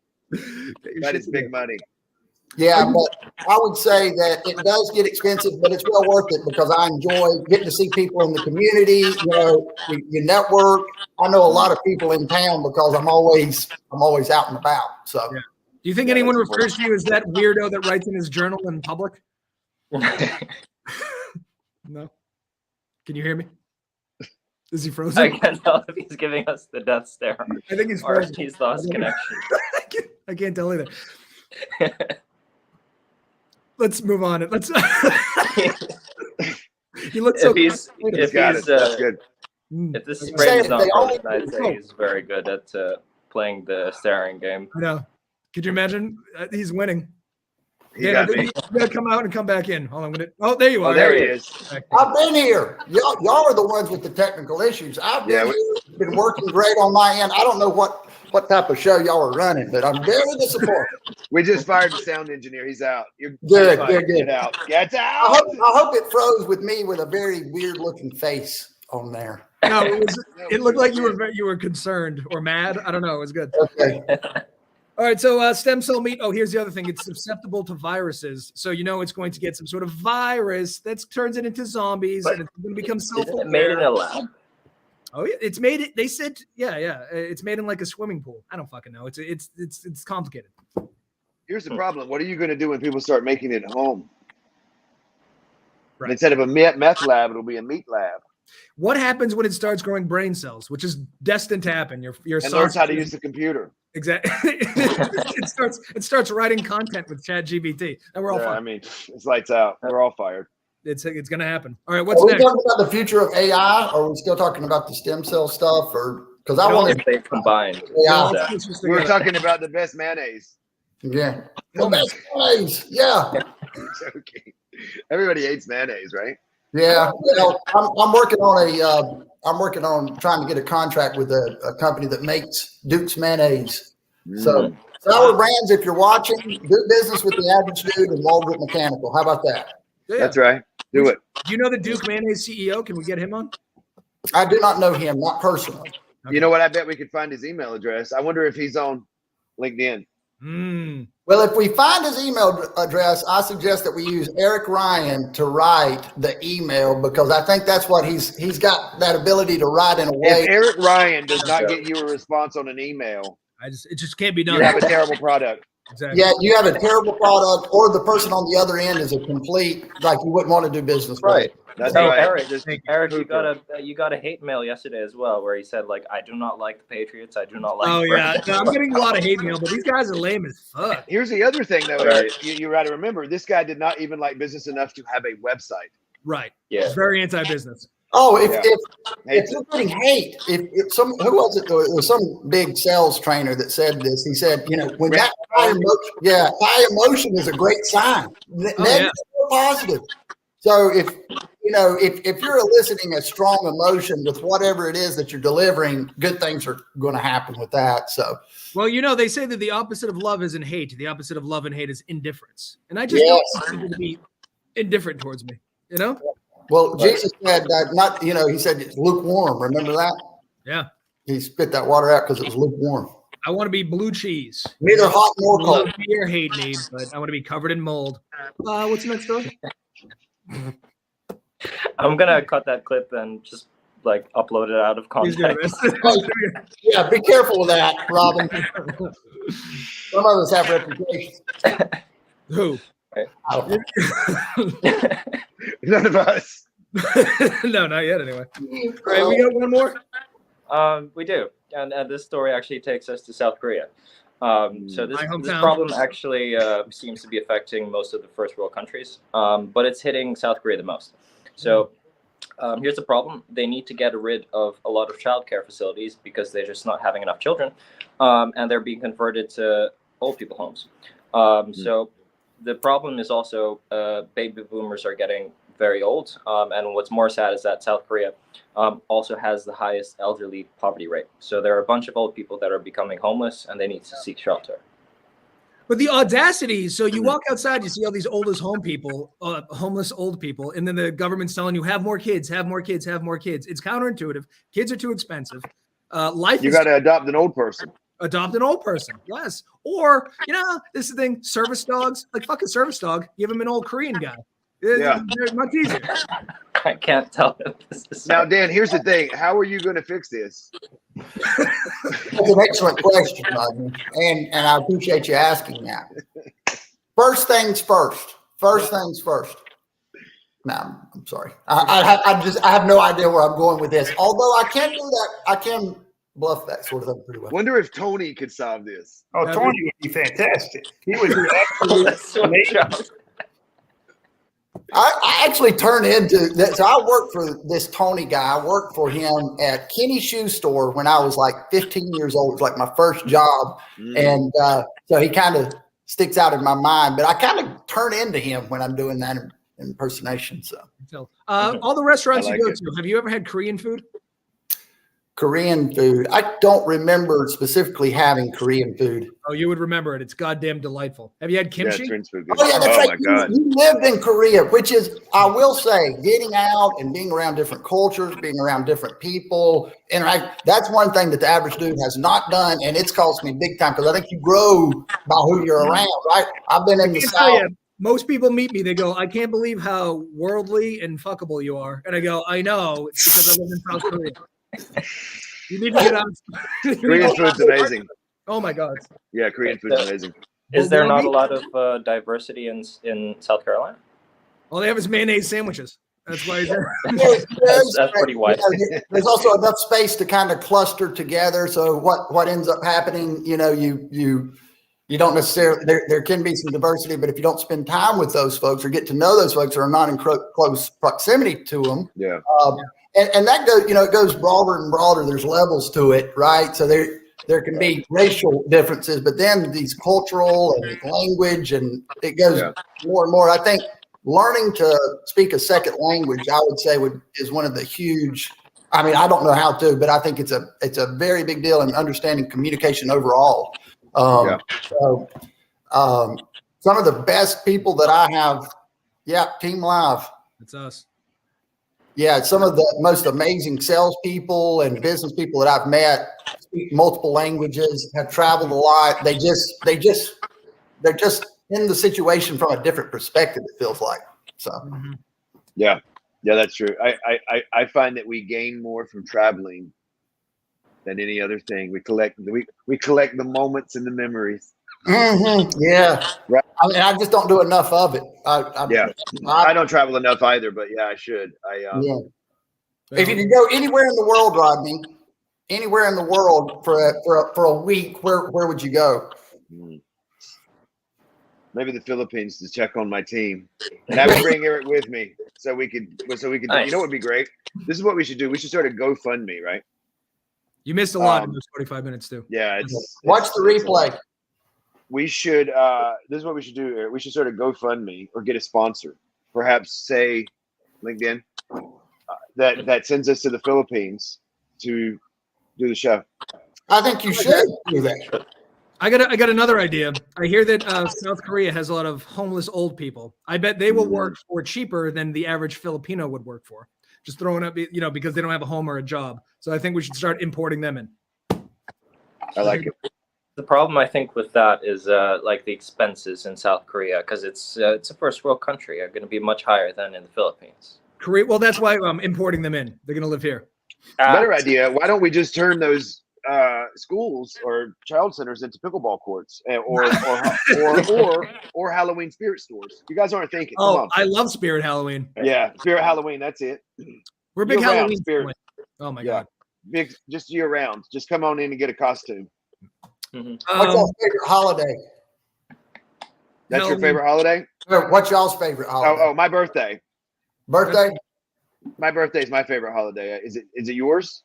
That is big money. Yeah, but I would say that it does get expensive, but it's well worth it because I enjoy getting to see people in the community. You network. I know a lot of people in town because I'm always out and about. So, yeah. Do you think anyone refers to you as that weirdo that writes in his journal in public? No. Can you hear me? Is he frozen? I can't tell if he's giving us the death stare. I think he's or frozen. He's lost connection. I can't tell either. Let's move on. Let's. You look so. If this spring's not frozen, I'd say he's very good at playing the staring game. I know. Could you imagine? He's winning. He got me. You gotta come out and come back in. Hold on. Oh, there you are. Oh, there he is. I've been here. Y'all are the ones with the technical issues. I've been working great on my end. I don't know what type of show y'all are running, but I'm very disappointed. We just fired the sound engineer. He's out. You're good. Get out. Get out. I hope it froze with me with a very weird looking face on there. No, it looked like you were concerned or mad. I don't know. It was good. Okay. All right, so stem cell meat. Oh, here's the other thing. It's susceptible to viruses. So it's going to get some sort of virus that turns it into zombies, and it's going to become self-aware. Is it made in a lab? Oh yeah, it's made. They said, yeah. It's made in like a swimming pool. I don't fucking know. It's complicated. Here's the problem. What are you going to do when people start making it at home? Right. Instead of a meth lab, it'll be a meat lab. What happens when it starts growing brain cells, which is destined to happen? Your and learns how to use the computer. Exactly. it starts writing content with ChatGPT, and we're all fired. I mean, it's lights out. We're all fired. It's gonna happen. All right, what's next? Are we talking about the future of AI, or are we still talking about the stem cell stuff? Or because I want to combine. Yeah, we're talking about the best mayonnaise. Yeah, the best mayonnaise. Yeah. Okay. Everybody hates mayonnaise, right? Yeah. I'm working on trying to get a contract with a company that makes Duke's mayonnaise. So Sour Brands, if you're watching, do business with the average dude in Walgreens Mechanical. How about that? Yeah. That's right. Do it. Do you know the Duke mayonnaise CEO? Can we get him on? I do not know him, not personally. Okay. You know what? I bet we could find his email address. I wonder if he's on LinkedIn. Well, if we find his email address, I suggest that we use Eric Ryan to write the email, because I think that's what he's got, that ability to write in a way. If Eric Ryan does not get you a response on an email, it just can't be done. You have a terrible product. Exactly. Yeah, you have a terrible product, or the person on the other end is a complete, like, you wouldn't want to do business with. Right. That's Hey, right. Eric, you got a hate mail yesterday as well, where he said, like, I do not like the Patriots. I do not like. Oh yeah, no, I'm getting a lot of hate mail, but these guys are lame as fuck. Here's the other thing, though. Right. You got to remember, this guy did not even like business enough to have a website. Right. Yeah. He's very anti-business. Oh, if you're getting hate, if some, who was it? It was some big sales trainer that said this. He said, when that high emotion is a great sign. Negative or positive. So if you're eliciting a strong emotion with whatever it is that you're delivering, good things are going to happen with that. So, well, they say that the opposite of love isn't hate. The opposite of love and hate is indifference. And I just don't want people to be indifferent towards me. Well, Jesus said that he said it's lukewarm. Remember that? Yeah. He spit that water out because it was lukewarm. I want to be blue cheese. Neither hot nor cold. Love me or hate me, but I want to be covered in mold. What's the next story? I'm gonna cut that clip and just upload it out of context. Yeah, be careful with that, Robin. Some of us have reputations. Who? None of us. No, not yet. Anyway. All right, we got one more. We do, and this story actually takes us to South Korea. So this problem actually seems to be affecting most of the first world countries, but it's hitting South Korea the most. So here's the problem. They need to get rid of a lot of childcare facilities because they're just not having enough children, and they're being converted to old people homes. So the problem is also baby boomers are getting very old, and what's more sad is that South Korea also has the highest elderly poverty rate. So there are a bunch of old people that are becoming homeless, and they need to seek shelter. But the audacity, so you walk outside, you see all these homeless old people, and then the government's telling you, have more kids, have more kids, have more kids. It's counterintuitive. Kids are too expensive. You got to adopt an old person. Adopt an old person, yes. Or, this is the thing, service dogs, like fucking service dog, give him an old Korean guy. Yeah. They're much easier. I can't tell if this is now, Dan, here's the thing. How are you going to fix this? That's an excellent question, Rodney. And I appreciate you asking that. First things first. No, I'm sorry. I have no idea where I'm going with this. Although I can do that. I can bluff that sort of thing pretty well. Wonder if Tony could solve this. Oh, Tony would be fantastic. He would be absolutely amazing. I actually turned into that. So I worked for this Tony guy. I worked for him at Kenny Shoe Store when I was like 15 years old. It was like my first job. And so he kind of sticks out in my mind, but I kind of turn into him when I'm doing that impersonation. So all the restaurants like you go to, have you ever had Korean food? Korean food. I don't remember specifically having Korean food. Oh, you would remember it. It's goddamn delightful. Have you had kimchi? Yeah, food. Oh, yeah, that's right. My God. You lived in Korea, which is, I will say, getting out and being around different cultures, being around different people, that's one thing that the average dude has not done, and it's cost me big time because I think you grow by who you're around, right? I've been in the South. Most people meet me, they go, I can't believe how worldly and fuckable you are. And I go, I know, it's because I live in South Korea. You need to get out. Korean food's amazing. Oh my God. Yeah, Korean food's amazing. Is there not a lot of diversity in South Carolina? All they have is mayonnaise sandwiches. That's why that's pretty wide. There's also enough space to kind of cluster together. So what ends up happening, you don't necessarily, there can be some diversity, but if you don't spend time with those folks or get to know those folks or are not in close proximity to them, and that goes, it goes broader and broader. There's levels to it, right? So there can be racial differences, but then these cultural and language, and it goes more and more. I think learning to speak a second language, I would say, is one of the huge. I mean, I don't know how to, but I think it's a very big deal in understanding communication overall. So some of the best people that I have, Team Live. It's us. Yeah, some of the most amazing salespeople and business people that I've met speak multiple languages, have traveled a lot. They're just in the situation from a different perspective. It feels like so. Yeah, that's true. I find that we gain more from traveling than any other thing. We collect the moments and the memories. Yeah, right. I just don't do enough of it. I don't travel enough either, but yeah, I should. Yeah. If you could go anywhere in the world, Rodney, anywhere in the world for a week, where would you go? Maybe the Philippines to check on my team, and I would bring Eric with me so we could. Nice. You know what would be great? This is what we should do. We should start a GoFundMe, right? You missed a lot in those 45 minutes too. Yeah, watch the replay. We should. This is what we should do, Eric. We should start a GoFundMe or get a sponsor. Perhaps say LinkedIn that sends us to the Philippines to do the show. I think you should do that. I got another idea. I hear that South Korea has a lot of homeless old people. I bet they will work for cheaper than the average Filipino would work for. Just throwing up, because they don't have a home or a job. So I think we should start importing them in. I like it. The problem I think with that is like the expenses in South Korea, because it's a first world country, are going to be much higher than in the Philippines. Korea. Well, that's why I'm importing them in. They're going to live here. Better idea. Why don't we just turn those schools or child centers into pickleball courts or Halloween spirit stores? You guys aren't thinking. Oh, I love Spirit Halloween. Yeah, Spirit Halloween. That's it. We're big Halloween spirit. Oh my God. Big, just year round. Just come on in and get a costume. What's your favorite holiday? That's your favorite holiday? What's y'all's favorite holiday? Oh, my birthday. Birthday? My birthday is my favorite holiday. Is it yours?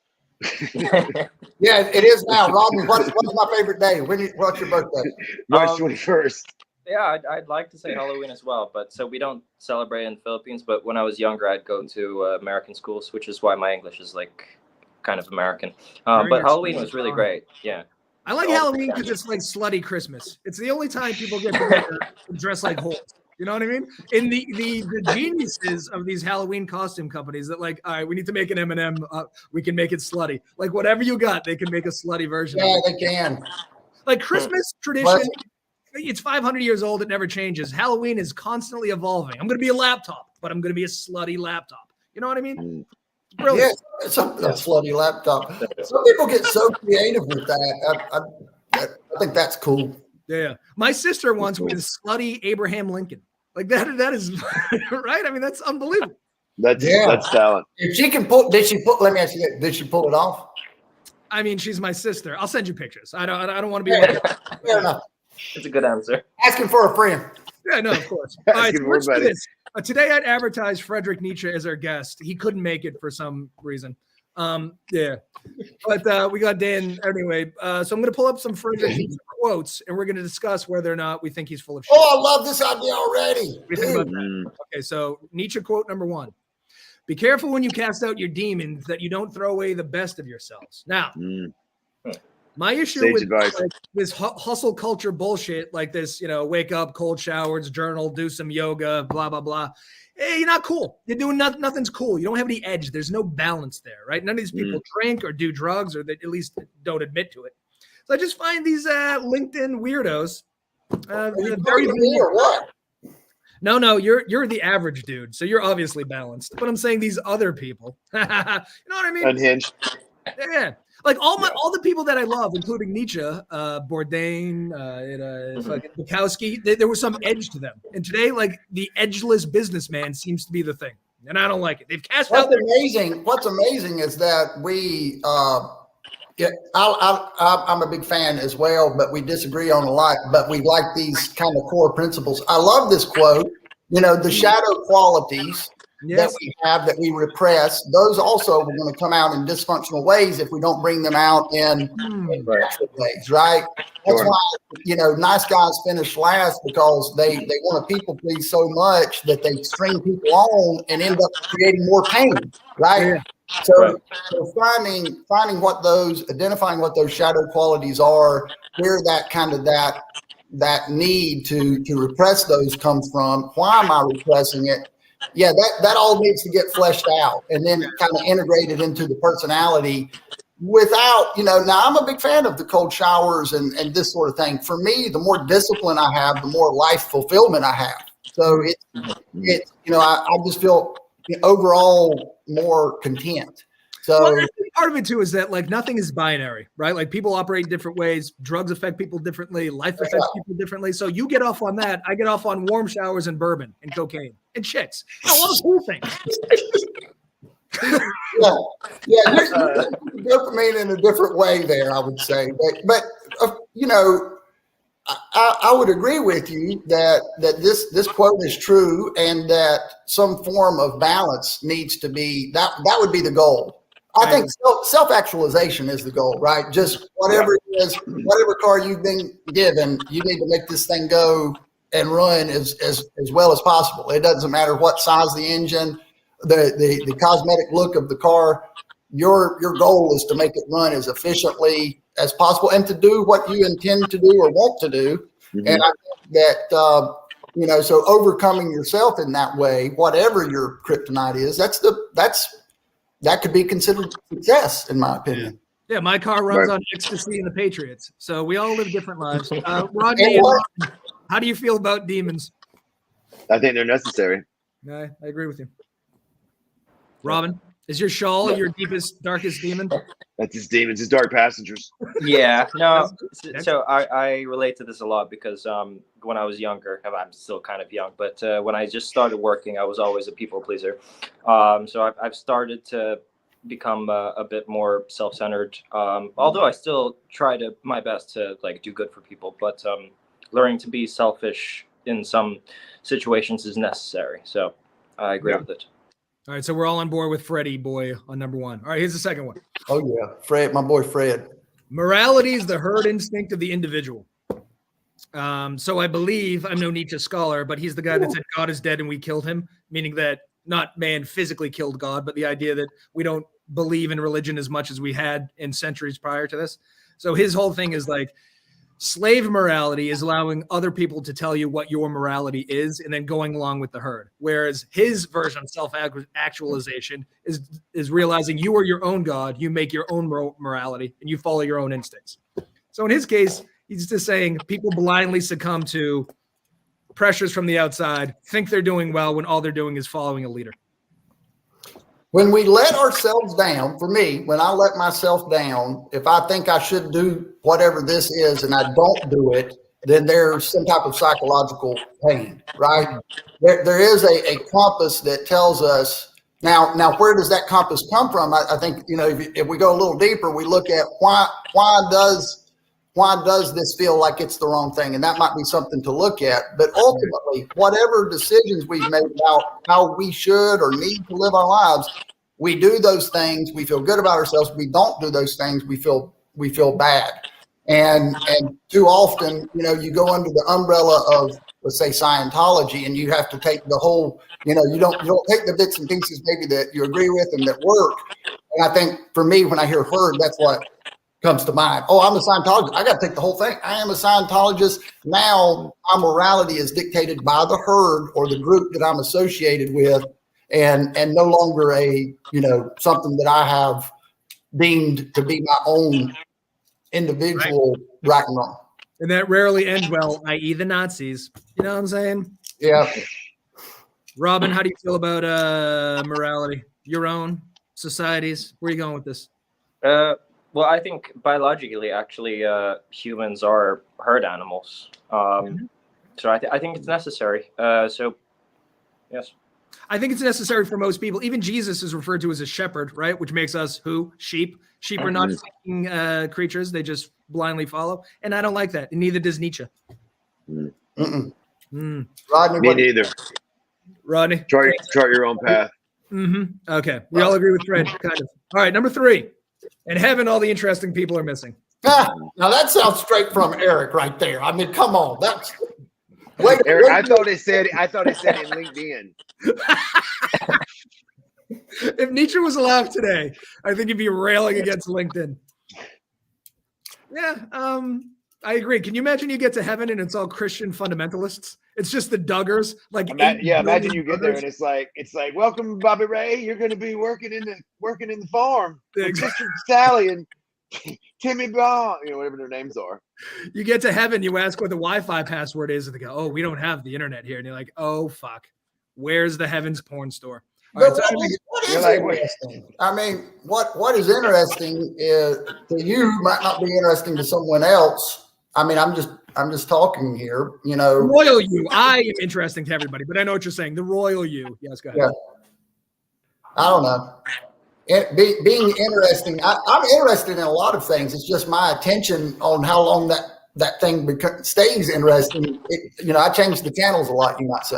Yeah, it is now. Rodney, what's my favorite day? What's your birthday? March 21st. Yeah, I'd like to say Halloween as well, but so we don't celebrate in the Philippines. But when I was younger, I'd go to American schools, which is why my English is like kind of American. But Halloween was really great. Yeah. I like Halloween because it's like slutty Christmas. It's the only time people get to dress like holes. You know what I mean? And the geniuses of these Halloween costume companies that like, all right, we need to make an M&M. We can make it slutty. Like whatever you got, they can make a slutty version. Yeah, they can. Like Christmas tradition, it's 500 years old. It never changes. Halloween is constantly evolving. I'm going to be a laptop, but I'm going to be a slutty laptop. You know what I mean? Brilliant. Yeah, it's a slutty laptop. Some people get so creative with that. I think that's cool. Yeah. My sister once was slutty Abraham Lincoln. Like that is right. I mean, that's unbelievable. That's talent. If she can let me ask you that, did she pull it off? I mean, she's my sister. I'll send you pictures. I don't want to be like fair enough. It's a good answer. Asking for a friend. Yeah, no, of course. All right, so let's do this. Today I'd advertised Friedrich Nietzsche as our guest. He couldn't make it for some reason. Yeah. But we got Dan anyway. So I'm going to pull up some Friedrich Nietzsche quotes, and we're going to discuss whether or not we think he's full of shit. Oh, I love this idea already. Okay, so Nietzsche quote number 1. Be careful when you cast out your demons that you don't throw away the best of yourselves. Now, my issue with like, this hustle culture bullshit, like this, wake up, cold showers, journal, do some yoga, blah, blah, blah. Hey, you're not cool. You're doing nothing's cool. You don't have any edge. There's no balance there, right? None of these people drink or do drugs, or they at least don't admit to it. So I just find these LinkedIn weirdos. Or what? No, you're the average dude, so you're obviously balanced. But I'm saying these other people, you know what I mean? Unhinged. Yeah, like all the people that I love, including Nietzsche, Bourdain, fucking Bukowski, there was some edge to them. And today, like the edgeless businessman seems to be the thing, and I don't like it. They've cast out. What's amazing is that we. I'm a big fan as well, but we disagree on a lot. But we like these kind of core principles. I love this quote. The shadow qualities that we have, that we repress, those also are going to come out in dysfunctional ways if we don't bring them out in natural ways, right? That's why, nice guys finish last, because they want to people please so much that they string people on and end up creating more pain, right? Yeah. So identifying what those shadow qualities are, where that kind of that need to repress those comes from. Why am I repressing it? yeah, that all needs to get fleshed out and then kind of integrated into the personality without, now I'm a big fan of the cold showers and this sort of thing. For me, the more discipline I have, the more life fulfillment I have. So it's I just feel overall more content. So part of it too is that like nothing is binary, right? Like people operate different ways. Drugs affect people differently. Life affects people differently. So you get off on that. I get off on warm showers and bourbon and cocaine and chicks. All the cool things. yeah, dopamine in a different way there, I would say. But I would agree with you that this quote is true, and that some form of balance needs to be that would be the goal. I think self-actualization is the goal, right? Just whatever it is, whatever car you've been given, you need to make this thing go and run as well as possible. It doesn't matter what size the engine, the cosmetic look of the car. Your goal is to make it run as efficiently as possible and to do what you intend to do or want to do. Mm-hmm. And I think that so overcoming yourself in that way, whatever your kryptonite is, that could be considered success, in my opinion. Yeah, my car runs on ecstasy and the Patriots. So we all live different lives. Rodney, how do you feel about demons? I think they're necessary. I agree with you. Robin, is your shawl your deepest, darkest demon? That's his demons, his dark passengers. Yeah, no. So I relate to this a lot because when I was younger, I'm still kind of young, but when I just started working, I was always a people pleaser. So I've started to become a bit more self-centered. Although I still try my best to like do good for people, but learning to be selfish in some situations is necessary. So I agree with it. All right, so we're all on board with Freddie boy on number one. All right, here's the second one. Oh yeah, Fred, my boy Fred. Morality is the herd instinct of the individual. So I believe, I'm no Nietzsche scholar, but he's the guy that said God is dead and we killed him, meaning that not man physically killed God, but the idea that we don't believe in religion as much as we had in centuries prior to this. So his whole thing is like, slave morality is allowing other people to tell you what your morality is and then going along with the herd. Whereas his version of self-actualization is realizing you are your own God, you make your own morality, and you follow your own instincts. So in his case, he's just saying people blindly succumb to pressures from the outside, think they're doing well when all they're doing is following a leader. When we let ourselves down, for me, when I let myself down, if I think I should do whatever this is and I don't do it, then there's some type of psychological pain, right? There is a compass that tells us. Now, where does that compass come from? I think, if we go a little deeper, we look at why does this feel like it's the wrong thing? And that might be something to look at. But ultimately, whatever decisions we've made about how we should or need to live our lives, we do those things. We feel good about ourselves. We don't do those things. We feel bad. And too often, you go under the umbrella of, let's say, Scientology, and you have to take the whole, you don't take the bits and pieces maybe that you agree with and that work. And I think for me, when I hear herd, that's what comes to mind. Oh, I'm a Scientologist. I got to take the whole thing. I am a Scientologist. Now my morality is dictated by the herd or the group that I'm associated with, and no longer a, something that I have deemed to be my own individual right and wrong. And that rarely ends well, i.e. the Nazis. You know what I'm saying? Yeah. Robin, how do you feel about morality? Your own, societies? Where are you going with this? Well, I think biologically, actually, humans are herd animals. So I think it's necessary. So, yes. I think it's necessary for most people. Even Jesus is referred to as a shepherd, right? Which makes us who? Sheep. Sheep are not thinking creatures. They just blindly follow. And I don't like that. And neither does Nietzsche. Rodney, Me neither. Rodney? Chart your own path. Okay. We all agree with Fred, kind of. All right, number 3. In heaven, all the interesting people are missing. Now that sounds straight from Eric right there. I mean, come on. That's Eric, I thought it said in LinkedIn. If Nietzsche was alive today, I think he'd be railing against LinkedIn. Yeah. I agree. Can you imagine you get to heaven and it's all Christian fundamentalists? It's just the Duggars. Like, imagine you get there and it's like, welcome, Bobby Ray. You're going to be working in the farm. With Sister Sally and Timmy Bond, whatever their names are. You get to heaven, you ask what the Wi-Fi password is, and they go, "Oh, we don't have the internet here." And you're like, "Oh, fuck. Where's the heavens porn store?" Right, what is interesting? I mean, what is interesting is to you might not be interesting to someone else. I mean, I'm just talking here, Royal you. I am interesting to everybody, but I know what you're saying. The royal you. Yes, go ahead. Yeah. I don't know. Being interesting, I'm interested in a lot of things. It's just my attention on how long that thing stays interesting. I change the channels a lot, you might say.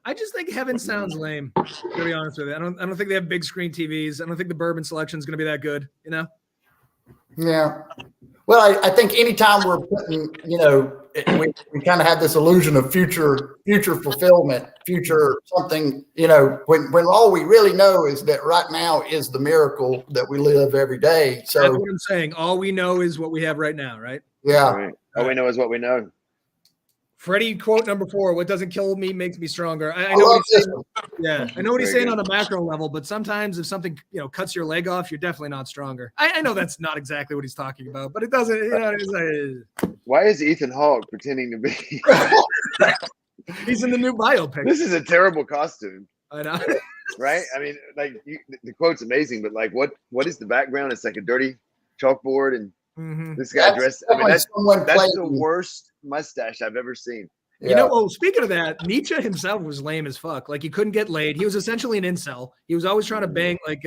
I just think heaven sounds lame, to be honest with you. I don't think they have big screen TVs. I don't think the bourbon selection is going to be that good, Yeah. Well, I think anytime we're putting, we kind of have this illusion of future fulfillment, future something, when all we really know is that right now is the miracle that we live every day. So that's what I'm saying. All we know is what we have right now, right? Yeah. Right. All we know is what we know. Freddie, quote number 4: "What doesn't kill me makes me stronger." I know what he's saying. Yeah, I know what he's saying on a macro level, but sometimes if something cuts your leg off, you're definitely not stronger. I know that's not exactly what he's talking about, but it doesn't. Why is Ethan Hawke pretending to be? He's in the new biopic. This is a terrible costume. I know, right? I mean, the quote's amazing, but what is the background? It's like a dirty chalkboard and. Mm-hmm. This guy dressed. I mean, that's the worst mustache I've ever seen. Yeah. Speaking of that, Nietzsche himself was lame as fuck. Like, he couldn't get laid. He was essentially an incel. He was always trying to bang. Like,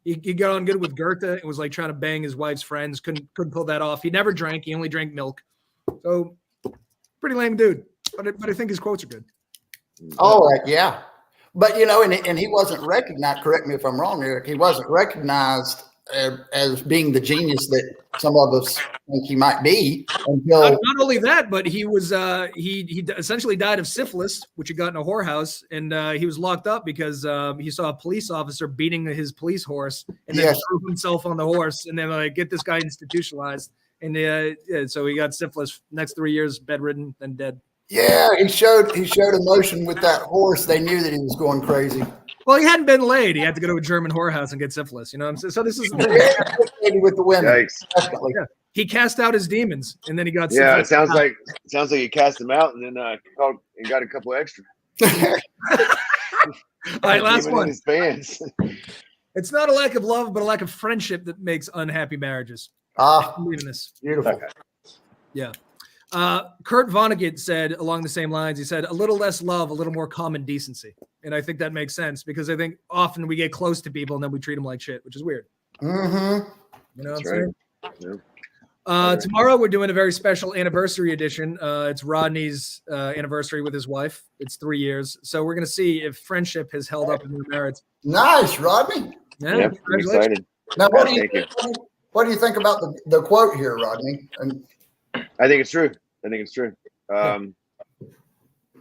he got on good with Goethe and was like trying to bang his wife's friends. Couldn't pull that off. He never drank. He only drank milk. So, pretty lame dude. But I think his quotes are good. Oh yeah, but and he wasn't recognized. Correct me if I'm wrong, Eric. He wasn't recognized as being the genius that some of us think he might be until not only that, but he was he essentially died of syphilis, which he got in a whorehouse, and he was locked up because he saw a police officer beating his police horse and then threw himself on the horse, and then get this guy institutionalized, and so he got syphilis. Next 3 years, bedridden, then dead. Yeah, he showed emotion with that horse. They knew that he was going crazy. Well, he hadn't been laid. He had to go to a German whorehouse and get syphilis. You know what I'm saying? So this is with the women. Yeah. He cast out his demons, and then he got. Yeah, it sounds like he cast them out, and then called and got a couple extra. All right, last one. His pants. It's not a lack of love, but a lack of friendship that makes unhappy marriages. Beautiful. Okay. Yeah. Kurt Vonnegut said along the same lines, he said, a little less love, a little more common decency. And I think that makes sense because I think often we get close to people and then we treat them like shit, which is weird. Mm-hmm. You know what I'm saying? Yeah. Tomorrow we're doing a very special anniversary edition. It's Rodney's anniversary with his wife. It's 3 years. So we're going to see if friendship has held up in their marriage. Nice, Rodney. Yeah, I'm excited. Now, what do you think about the quote here, Rodney? I think it's true.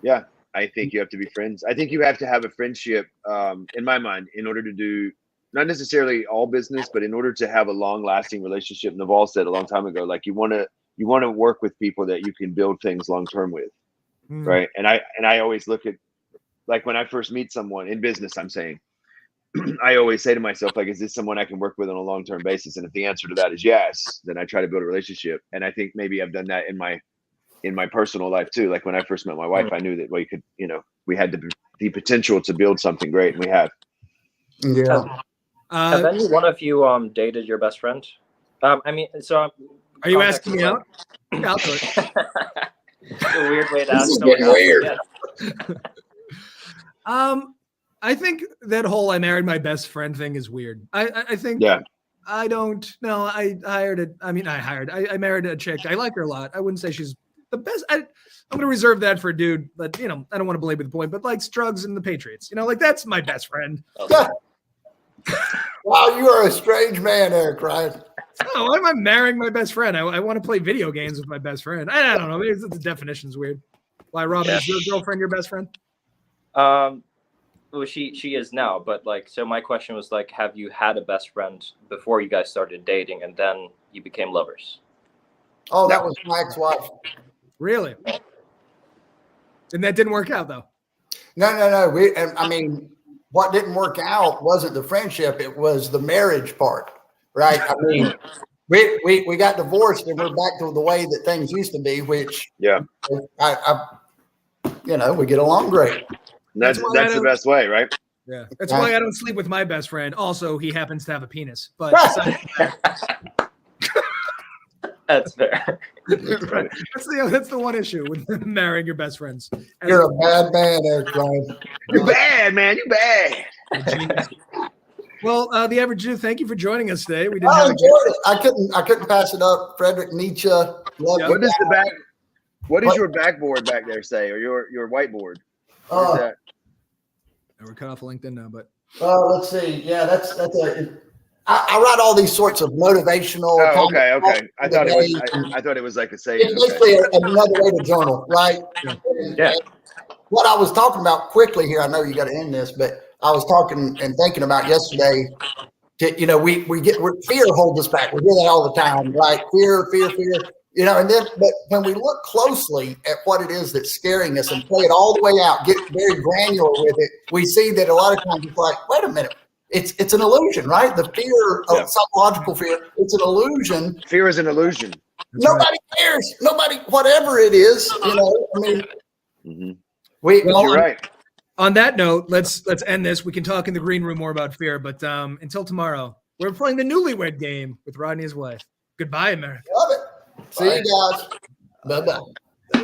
Yeah, I think you have to be friends. I think you have to have a friendship, in my mind, in order to do not necessarily all business, but in order to have a long-lasting relationship. Naval said a long time ago, like you want to work with people that you can build things long-term with, right? And I always look at, like, when I first meet someone in business, I'm saying, I always say to myself, like, is this someone I can work with on a long-term basis? And if the answer to that is yes, then I try to build a relationship. And I think maybe I've done that in my personal life too. Like when I first met my wife, I knew that we could, we had the potential to build something great, and we have. Yeah. Have any one of you dated your best friend? Are you asking me out? I'll do it. It's a weird way to ask someone else. I think that whole "I married my best friend" thing is weird. I think. Yeah. I don't know. I married a chick. I like her a lot. I wouldn't say she's the best. I'm going to reserve that for a dude, but I don't want to belabor the point, but like Struggs and the Patriots, that's my best friend. Okay. Wow, you are a strange man, Eric, right? Oh, why am I marrying my best friend? I want to play video games with my best friend. I don't know. Maybe the definition's weird. Why, Robin, is your girlfriend your best friend? Well, she is now, but so my question was have you had a best friend before you guys started dating and then you became lovers? Oh, that was my ex-wife. Really? And that didn't work out, though. No. I mean, what didn't work out wasn't the friendship; it was the marriage part, right? I mean, we got divorced and we're back to the way that things used to be, which I we get along great. That's the best way, right? Yeah, that's why I don't sleep with my best friend. Also, he happens to have a penis, but that's fair. That's the one issue with marrying your best friends. You're a bad man, Eric Ryan. You're bad, man. You bad. Well, the average Jew, thank you for joining us today. We didn't I have enjoyed it. I couldn't pass it up. Friedrich Nietzsche. What does your backboard back there say, or your whiteboard? What is that? We're cut off of LinkedIn now, but let's see. Yeah, that's I write all these sorts of motivational. Oh, okay. I thought it was like a saying. It's basically another way to journal, right? Yeah. What I was talking about quickly here, I know you got to end this, but I was talking and thinking about yesterday. We get fear holds us back. We do that all the time, right? Fear. And then, but when we look closely at what it is that's scaring us and play it all the way out, get very granular with it, we see that a lot of times it's like, wait a minute, it's an illusion, right? The fear of psychological fear, it's an illusion. Fear is an illusion. Nobody cares. Nobody, whatever it is, You're right. On that note, let's end this. We can talk in the green room more about fear, but until tomorrow, we're playing the newlywed game with Rodney's wife. Goodbye, America. Love it. See you guys. Bye-bye.